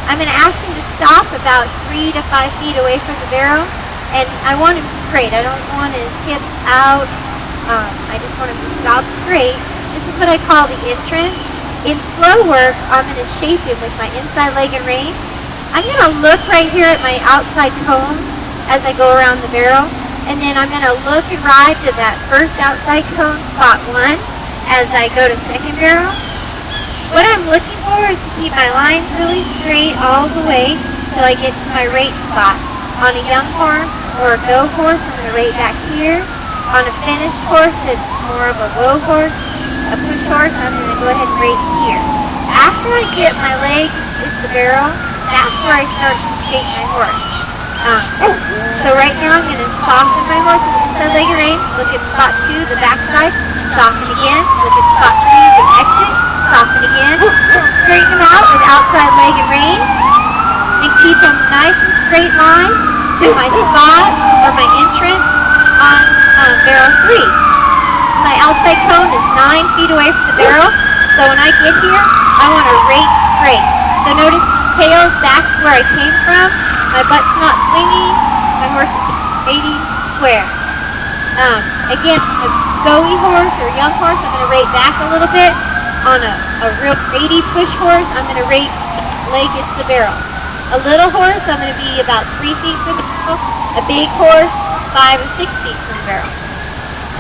[SPEAKER 4] I'm going to ask him to stop about 3 to 5 feet away from the barrel. And I want him straight. I don't want his hips out. I just want him to stop straight. This is what I call the entrance. In slow work, I'm going to shape him with my inside leg and rein. I'm going to look right here at my outside cone as I go around the barrel. And then I'm going to look and ride to that first outside cone, spot 1, as I go to second barrel. What I'm looking for is to keep my lines really straight all the way till I get to my rate spot. On a young horse or a go horse, I'm going to rate back here. On a finished horse that's more of a whoa horse, a push horse, I'm going to go ahead and rate here. After I get my leg is the barrel, that's where I start to shape my horse. So right now I'm going to soften my horse with the inside leg and rein, look at spot 2, the backside, soften again, look at spot 3, the exit, soften again, straighten them out with outside leg and rein, and keep them nice and straight line to my spot or my entrance on barrel 3. My outside cone is 9 feet away from the barrel, so when I get here, I want to rate straight. So notice the tail is back to where I came from, my butt's not swinging, my horse is rating square. Again, a go-y horse or a young horse, I'm going to rate back a little bit. On a real ratey push horse, I'm going to rate leg gets the barrel. A little horse, I'm going to be about 3 feet from the barrel. A big horse, 5 or 6 feet from the barrel.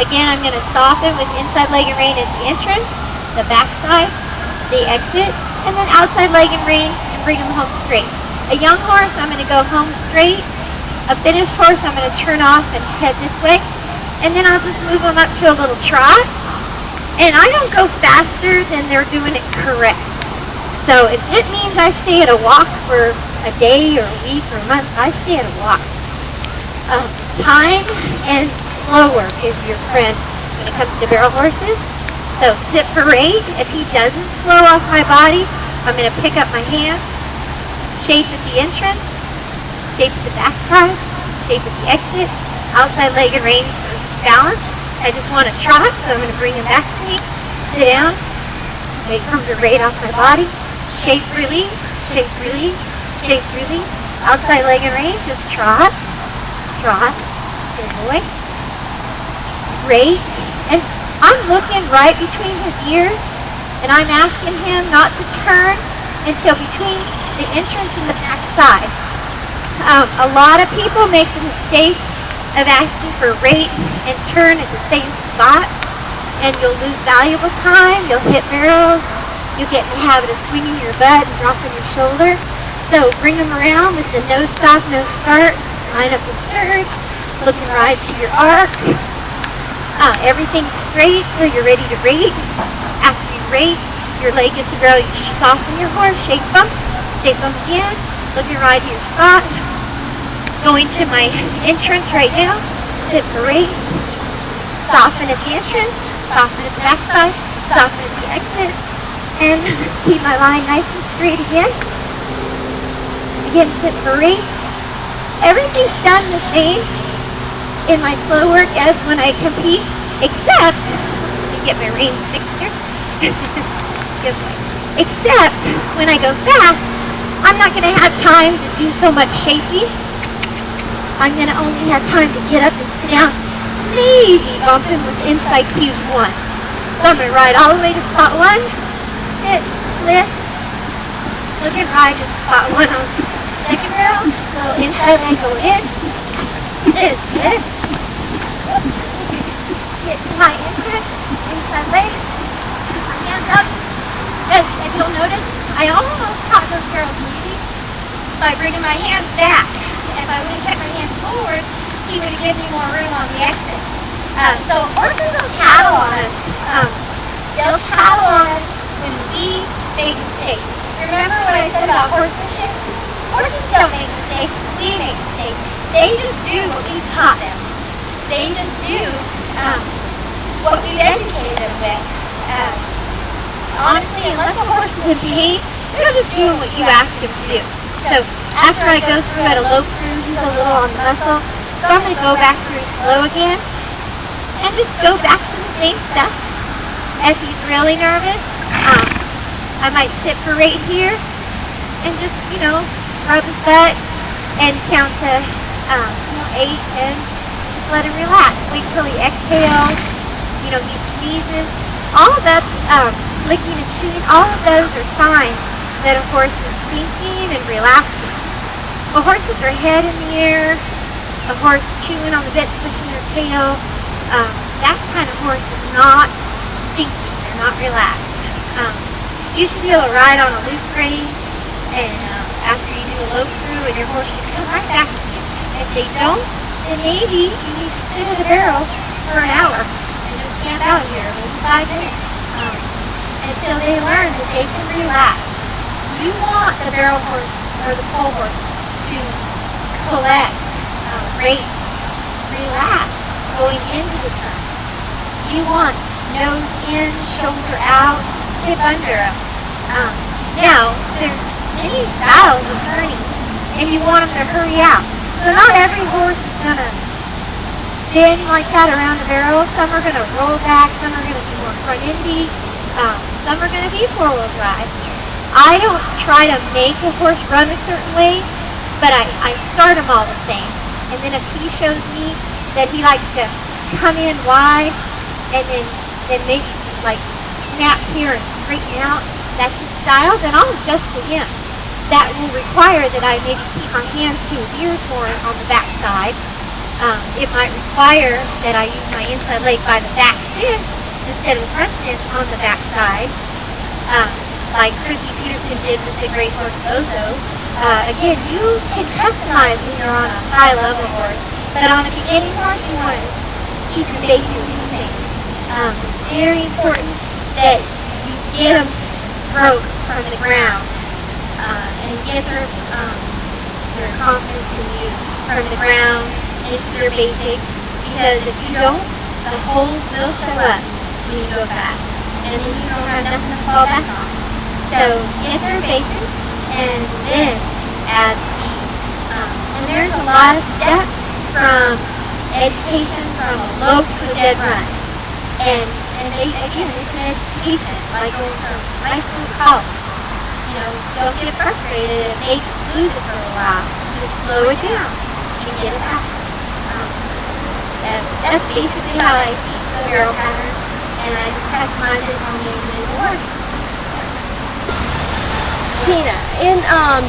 [SPEAKER 4] Again, I'm going to soften with inside leg and rein at the entrance, the backside, the exit, and then outside leg and rein and bring them home straight. A young horse, I'm going to go home straight a finished horse, I'm going to turn off and head this way. And then I'll just move them up to a little trot. And I don't go faster than they're doing it correct. So if it means I stay at a walk for a day or a week or a month, I stay at a walk. Time and slower is your friend when it comes to barrel horses. So sit for rate. If he doesn't slow off my body, I'm going to pick up my hand, shape at the entrance, shape at the backside, shape at the exit, outside leg and rein for balance. I just want to trot, so I'm going to bring him back to me, sit down, wait for him to rate off my body, shape, release, shape, release, shape, release, outside leg and rein, just trot, trot, good boy, rate, and I'm looking right between his ears, and I'm asking him not to turn until between the entrance and the back side. A lot of people make the mistake of asking for rate and turn at the same spot, and you'll lose valuable time, you'll hit barrels, you'll get in the habit of swinging your butt and dropping your shoulder. So bring them around with the no stop, no start, line up the third, looking right to your arc. Everything's straight so you're ready to rate. After you rate, your leg gets to grow, you soften your horse, shape them again, looking right to your spot. Going to my entrance right now, sit for rate, soften at the entrance, soften at the backside, soften at the exit, and keep my line nice and straight again. Again, sit for rate. Everything's done the same in my slow work as when I compete, except, let me get my reins fixed here, except when I go fast, I'm not going to have time to do so much shaping. I'm going to only have time to get up and sit down, maybe bump him with inside cues 1. So I'm going to ride all the way to spot 1, sit, lift, looking right to spot 1 on the second barrel, so inside leg go in, sit, lift, get to my entrance, inside leg, put my hands up, and if you'll notice, I almost caught those barrels leading by bringing my hands back. If I would have kept my hands forward, he would have given me more room on the exit. So horses will tattle on us. They'll tattle on us when we make mistakes. Remember what I said about horsemanship? Horses don't make mistakes, we make mistakes. They just do what we taught them. They just do what we've educated them with. Honestly, unless a horse is in pain, they're just doing what you ask them to do. So after I go through at a low cruise, he's a little on the muscle, so I'm going to go back through slow again, and just go back to the same stuff. If he's really nervous, I might sit for right here, and just, rub his butt, and count to 8, and just let him relax. Wait till he exhales, he sneezes. All of that, licking and chewing, all of those are signs that a horse is thinking and relaxing. A horse with their head in the air, a horse chewing on the bit, switching their tail, that kind of horse is not thinking, they're not relaxed. You should be able to ride on a loose rein, and after you do a low through, and your horse should come right back to you. If they don't, then maybe you need to sit at a barrel for an hour, and just camp out here, maybe 5 minutes, until they learn that they can relax. You want the barrel horse or the pole horse to collect, rate, relax going into the turn. You want nose in, shoulder out, hip under. Now, there's many styles of turning, and you want them to hurry out. So not every horse is going to bend like that around the barrel. Some are going to roll back, some are going to be more front endy, some are going to be four-wheel drive. I don't try to make a horse run a certain way, but I start him all the same. And then if he shows me that he likes to come in wide and then maybe like snap here and straighten out, that's his style, then I'll adjust to him. That will require that I maybe keep my hands to his ears more on the back side. It might require that I use my inside leg by the back cinch instead of the front cinch on the back side. Like Chrissy Peterson did with the great horse Bozo. again, you can customize when you're on a high level horse, but on a beginning horse, you want to keep your basics the same. Very important that you get them stroke from the ground and get their confidence in you from the ground into their basics, because if you don't, the holes will show up when you go fast, and then you don't have nothing to fall back on. So get their basics and then add speed. And there's a lot of steps from education from a lope to a dead run. And they, again, it's an education, like going from high school to college. You know, don't get frustrated if they lose it for a while. Just slow it down and get it back. That's basically how I teach the barrel pattern, and I just customize it on the individual horse.
[SPEAKER 6] Tina, in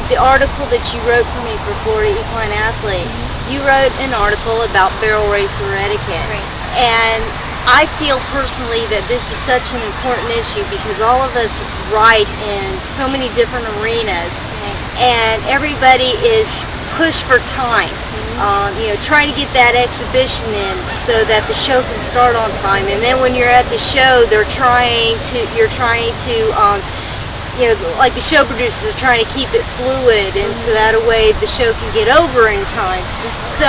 [SPEAKER 6] the article that you wrote for me for Florida Equine Athlete, you wrote an article about barrel racer etiquette. And I feel personally that this is such an important issue because all of us ride in so many different arenas, and everybody is pushed for time. You know, trying to get that exhibition in so that the show can start on time. And then when you're at the show, you're trying to, you know, like the show producers are trying to keep it fluid, and so that way the show can get over in time. So,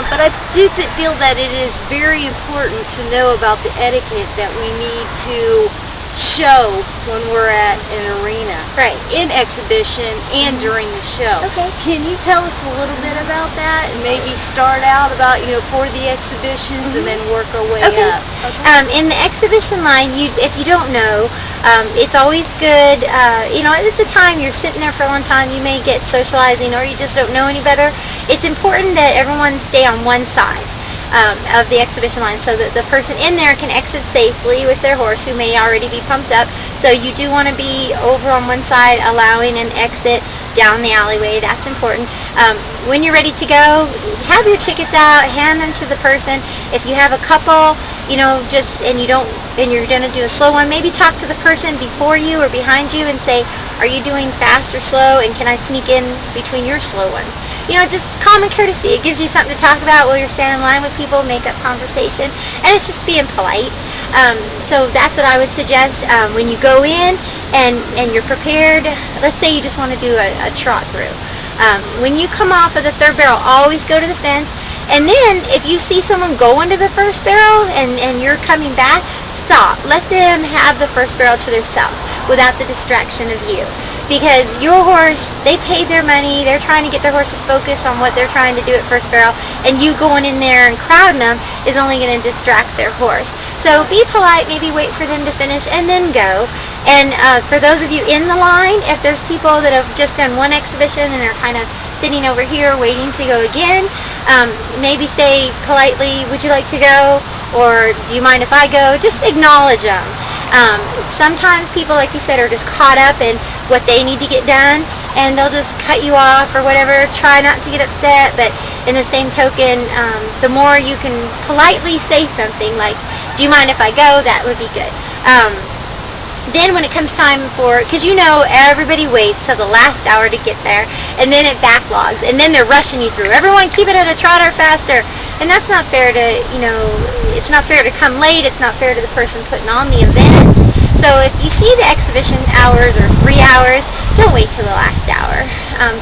[SPEAKER 6] but I do feel that it is very important to know about the etiquette that we need to show when we're at an arena,
[SPEAKER 4] Right.
[SPEAKER 6] in exhibition and during the show.
[SPEAKER 4] Okay.
[SPEAKER 6] Can you tell us a little bit about that, and maybe start out about, you know, for the exhibitions and then work our way
[SPEAKER 4] Okay.
[SPEAKER 6] up?
[SPEAKER 4] In the exhibition line, if you don't know, it's always good, you know, it's a time you're sitting there for a long time, you may get socializing or you just don't know any better. It's important that everyone stay on one side of the exhibition line so that the person in there can exit safely with their horse who may already be pumped up. So you do want to be over on one side, allowing an exit down the alleyway. That's important. When you're ready to go, have your tickets out, hand them to the person. If you have a couple, you know, and you're going to do a slow one, maybe talk to the person before you or behind you and say, are you doing fast or slow, and can I sneak in between your slow ones? You know, just common courtesy. It gives you something to talk about while you're standing in line with people, make up conversation, and it's just being polite. So that's what I would suggest when you go in and you're prepared. Let's say you just want to do a trot through. When you come off of the third barrel, always go to the fence, and then if you see someone go into the first barrel and you're coming back, stop. Let them have the first barrel to themselves without the distraction of you. Because your horse, they paid their money, they're trying to get their horse to focus on what they're trying to do at first barrel, and you going in there and crowding them is only going to distract their horse. So be polite, maybe wait for them to finish, and then go. And for those of you in the line, if there's people that have just done one exhibition and are kind of sitting over here waiting to go again, maybe say politely, would you like to go? Or do you mind if I go? Just acknowledge them. Sometimes people, like you said, are just caught up in what they need to get done, and they'll just cut you off or whatever. Try not to get upset, but in the same token, the more you can politely say something like, do you mind if I go? That would be good. Then when it comes time because you know everybody waits till the last hour to get there, and then it backlogs, and then they're rushing you through. Everyone keep it at a trot or faster. And that's not fair to, you know, it's not fair to come late, it's not fair to the person putting on the event. So if you see the exhibition hours or 3 hours, don't wait till the last hour.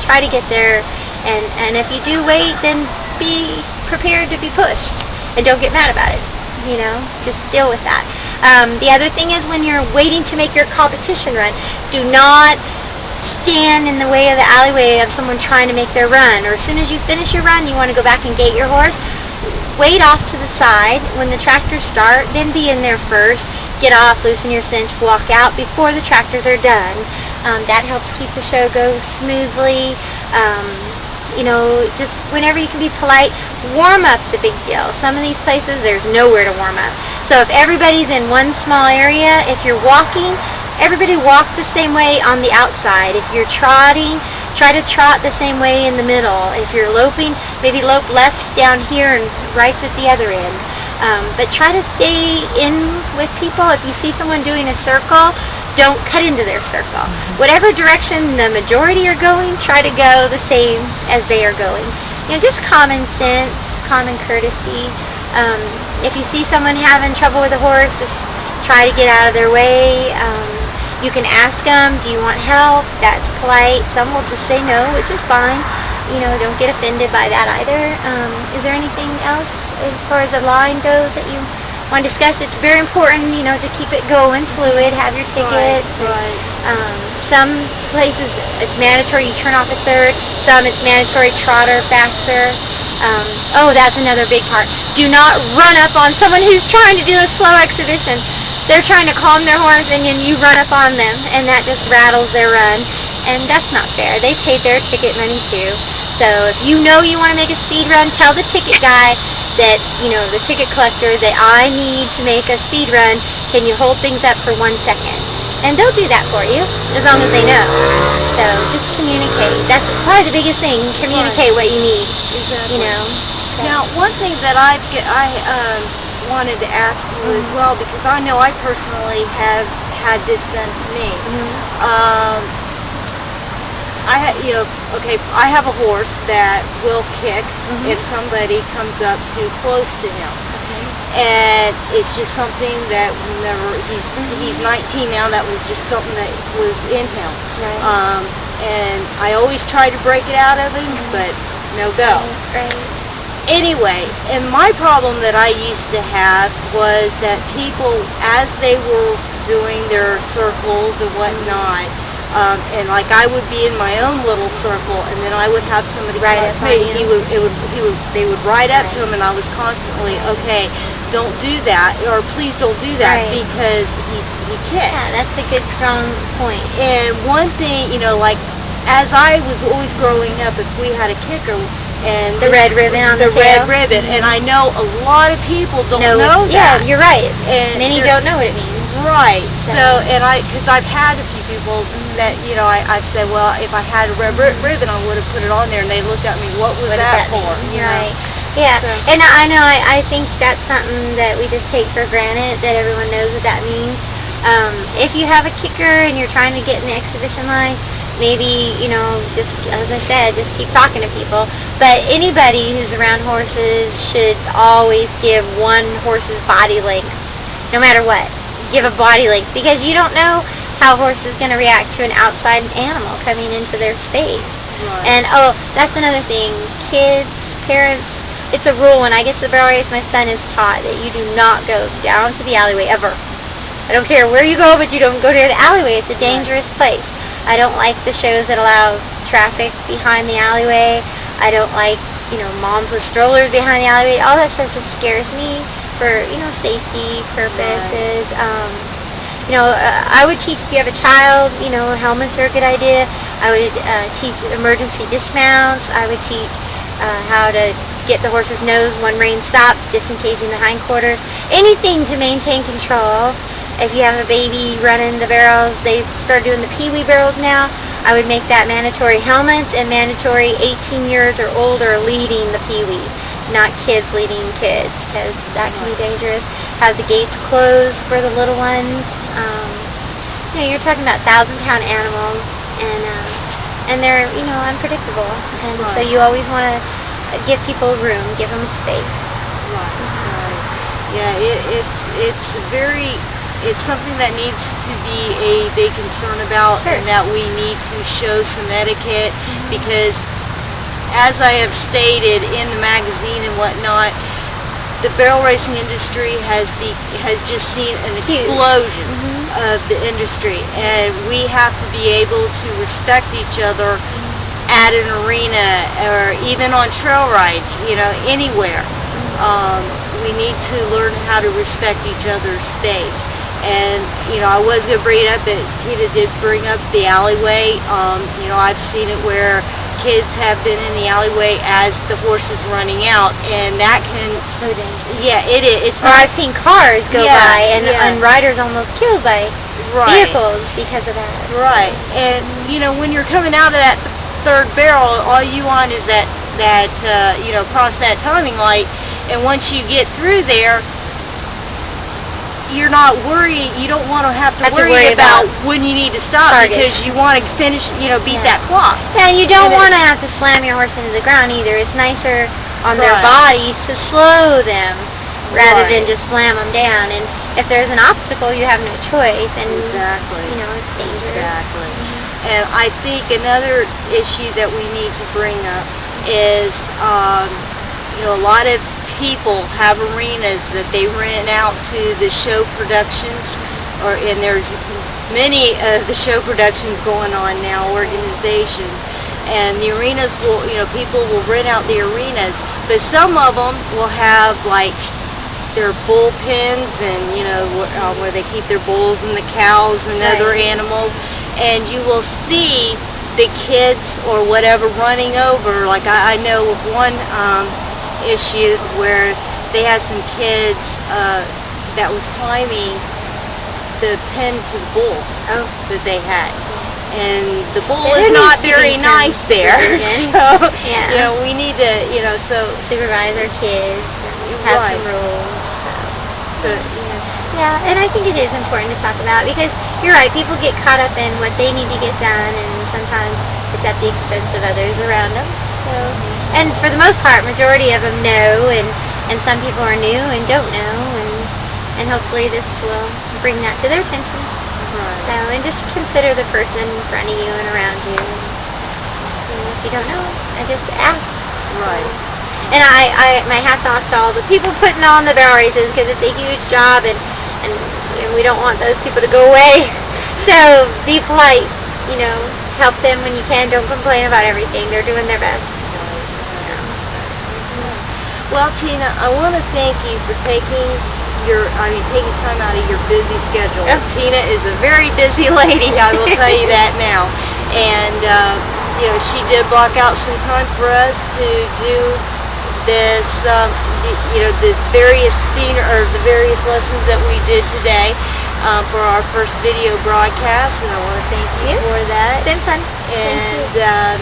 [SPEAKER 4] Try to get there, and if you do wait, then be prepared to be pushed. And don't get mad about it, you know, just deal with that. The other thing is when you're waiting to make your competition run, do not stand in the way of the alleyway of someone trying to make their run. Or as soon as you finish your run, you want to go back and gate your horse. Wait off to the side when the tractors start, then be in there first. Get off, loosen your cinch, walk out before the tractors are done. That helps keep the show go smoothly. You know, just whenever you can be polite. Warm-up's a big deal. Some of these places, there's nowhere to warm up. So if everybody's in one small area, if you're walking, everybody walk the same way on the outside. If you're trotting, try to trot the same way in the middle. If you're loping, maybe lope lefts down here and rights at the other end. But try to stay in with people. If you see someone doing a circle, don't cut into their circle. Whatever direction the majority are going, try to go the same as they are going. Just common sense, common courtesy. If you see someone having trouble with a horse, just try to get out of their way. You can ask them, do you want help? That's polite. Some will just say no, which is fine. Don't get offended by that either. Is there anything else as far as a line goes that you want to discuss? It's very important, to keep it going, fluid, have your tickets.
[SPEAKER 5] Right.
[SPEAKER 4] Some places it's mandatory you turn off at third. Some it's mandatory trotter faster. That's another big part. Do not run up on someone who's trying to do a slow exhibition. They're trying to calm their horse and then you run up on them and that just rattles their run. And that's not fair. They paid their ticket money too. So if you want to make a speed run, tell the ticket guy that, the ticket collector, that I need to make a speed run. Can you hold things up for 1 second? And they'll do that for you as long as they know. So just communicate. That's probably the biggest thing. Communicate what you need.
[SPEAKER 5] Exactly.
[SPEAKER 4] So.
[SPEAKER 5] Now, one thing that I wanted to ask you as well, because I know I personally have had this done to me. I have a horse that will kick if somebody comes up too close to him. And it's just something that he's 19 now, that was just something that was in him.
[SPEAKER 4] Right.
[SPEAKER 5] And I always try to break it out of him, but no go.
[SPEAKER 4] Right.
[SPEAKER 5] Anyway, and my problem that I used to have was that people, as they were doing their circles and whatnot, and like I would be in my own little circle, and then I would have somebody
[SPEAKER 4] Right
[SPEAKER 5] come up
[SPEAKER 4] up
[SPEAKER 5] to me.
[SPEAKER 4] on
[SPEAKER 5] They would ride up to him, and I was constantly, okay, don't do that, or please don't do that,
[SPEAKER 4] Right.
[SPEAKER 5] because he kicks.
[SPEAKER 4] Yeah, that's a good strong point.
[SPEAKER 5] And one thing, like as I was always growing up, if we had a kicker, and
[SPEAKER 4] The red ribbon on the
[SPEAKER 5] red
[SPEAKER 4] tail?
[SPEAKER 5] ribbon, and I know a lot of people don't know
[SPEAKER 4] Yeah,
[SPEAKER 5] that.
[SPEAKER 4] you're right.
[SPEAKER 5] And
[SPEAKER 4] Many don't know what it means.
[SPEAKER 5] Right.
[SPEAKER 4] So-
[SPEAKER 5] So, and because I've had a few people that, I've said, well, if I had a red ribbon, I would have put it on there, and they looked at me, what was
[SPEAKER 4] What does
[SPEAKER 5] that
[SPEAKER 4] that
[SPEAKER 5] for?
[SPEAKER 4] mean? Right. Yeah,
[SPEAKER 5] So-
[SPEAKER 4] and I know, I think that's something that we just take for granted, that everyone knows what that means. If you have a kicker and you're trying to get in the exhibition line, maybe, just, as I said, just keep talking to people. But anybody who's around horses should always give one horse's body length, no matter what. Give a body length, because you don't know how a horse is going to react to an outside animal coming into their space.
[SPEAKER 5] Right.
[SPEAKER 4] And, that's another thing. Kids, parents, it's a rule. When I get to the barrel race, my son is taught that you do not go down to the alleyway ever. I don't care where you go, but you don't go near the alleyway. It's a dangerous place. I don't like the shows that allow traffic behind the alleyway. I don't like, moms with strollers behind the alleyway. All that stuff just scares me for, safety purposes. I would teach, if you have a child, helmets are a good idea. I would teach emergency dismounts. I would teach how to get the horse's nose when rein stops, disengaging the hindquarters. Anything to maintain control. If you have a baby running the barrels, they start doing the peewee barrels now. I would make that mandatory helmets and mandatory 18 years or older leading the peewee, not kids leading kids, because that can be dangerous. Have the gates closed for the little ones. You're talking about 1,000-pound animals, and they're unpredictable, and so you always want to give people room, give them space.
[SPEAKER 5] Right. Yeah, it's something that needs to be a big concern about,
[SPEAKER 4] Sure.
[SPEAKER 5] and that we need to show some etiquette, because as I have stated in the magazine and whatnot, the barrel racing industry has just seen an
[SPEAKER 4] It's huge.
[SPEAKER 5] explosion of the industry, and we have to be able to respect each other at an arena, or even on trail rides, anywhere. We need to learn how to respect each other's space. And, I was going to bring it up, but Tina did bring up the alleyway. I've seen it where kids have been in the alleyway as the horse is running out, and that can...
[SPEAKER 4] So dangerous.
[SPEAKER 5] Yeah, it is. It's
[SPEAKER 4] Or I've seen cars go
[SPEAKER 5] Yeah,
[SPEAKER 4] by and riders almost killed by
[SPEAKER 5] Right.
[SPEAKER 4] vehicles because of that.
[SPEAKER 5] Right. And, when you're coming out of that third barrel, all you want is that cross that timing light, and once you get through there,
[SPEAKER 1] you're not worried. You don't want to have to worry about when you need to stop because you want to finish, beat that clock.
[SPEAKER 4] Yeah, and you don't want to have to slam your horse into the ground either. It's nicer on their bodies to slow them rather than just slam them down. And if there's an obstacle, you have no choice. And it's dangerous.
[SPEAKER 1] Exactly. And I think another issue that we need to bring up is, a lot of people have arenas that they rent out to the show productions, and there's many of the show productions going on now, organizations, and the arenas will, people will rent out the arenas, but some of them will have like their bullpens and where they keep their bulls and the cows and other animals, and you will see the kids or whatever running over. Like I know of one issue where they had some kids that was climbing the pen to the bull that they had, and the bull is not very nice there. So we need to
[SPEAKER 4] supervise our kids and have some rules. Yeah, and I think it is important to talk about because you're right, people get caught up in what they need to get done, and sometimes it's at the expense of others around them. So, and for the most part, majority of them know, and some people are new and don't know, and hopefully this will bring that to their attention. So, and just consider the person in front of you and around you. And if you don't know, I just ask. And I my hat's off to all the people putting on the barrel races because it's a huge job, and we don't want those people to go away. So be polite, help them when you can. Don't complain about everything. They're doing their best.
[SPEAKER 1] Well, Tina, I want to thank you for taking time out of your busy schedule. Tina is a very busy lady, I will tell you that now. And she did block out some time for us to do this, the various the various lessons that we did today for our first video broadcast, and I want to thank you for that.
[SPEAKER 4] It's been fun.
[SPEAKER 1] And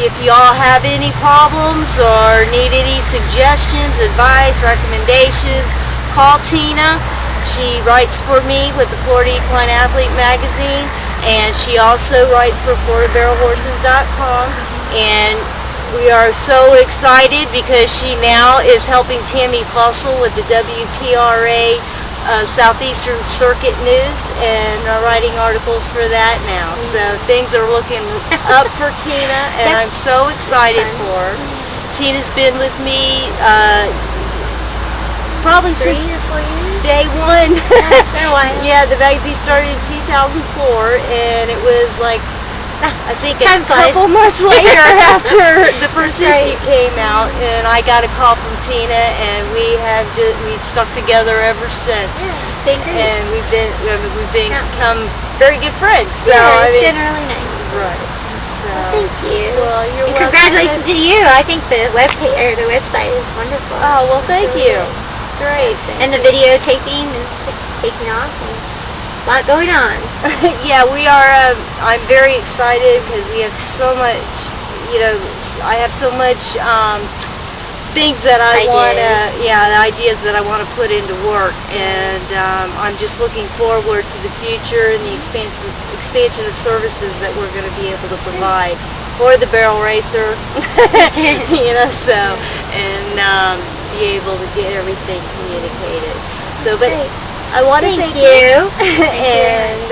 [SPEAKER 1] if you all have any problems or need any suggestions, advice, recommendations, call Tina. She writes for me with the Florida Equine Athlete magazine, and she also writes for FloridaBarrelHorses.com. And we are so excited because she now is helping Tammi Fussell with the WPRA Southeastern Circuit News and writing articles for that now. So things are looking up for Tina, and I'm so excited for her. Tina's been with me probably since
[SPEAKER 4] 3 or 4 years?
[SPEAKER 1] day one.
[SPEAKER 4] It's been a while.
[SPEAKER 1] Yeah, the magazine started in 2004, and it was like, I think a couple months later after the first issue came out, and I got a call from Tina, and we've stuck together ever since.
[SPEAKER 4] Yeah, it's been great.
[SPEAKER 1] And we've become very good friends. So
[SPEAKER 4] it's been really nice.
[SPEAKER 1] Right. So,
[SPEAKER 4] thank you.
[SPEAKER 1] Well, you're
[SPEAKER 4] and
[SPEAKER 1] welcome.
[SPEAKER 4] congratulations to you. I think the the website is wonderful.
[SPEAKER 1] Oh, well, thank you. Great.
[SPEAKER 4] And the videotaping is taking off. A lot going on.
[SPEAKER 1] Yeah, we are. I'm very excited because we have so much. I have so much things that I want to. Yeah, the ideas that I want to put into work, and I'm just looking forward to the future and the expansion of services that we're going to be able to provide for the barrel racer. So and be able to get everything communicated. So, but. I want to thank you. And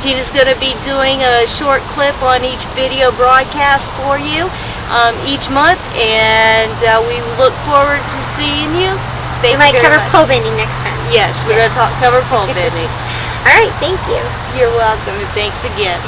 [SPEAKER 1] Tina's going to be doing a short clip on each video broadcast for you each month, and we look forward to seeing you.
[SPEAKER 4] We might cover pole bending next time.
[SPEAKER 1] Yes, we're going to cover pole bending.
[SPEAKER 4] All right, thank you.
[SPEAKER 1] You're welcome, and thanks again.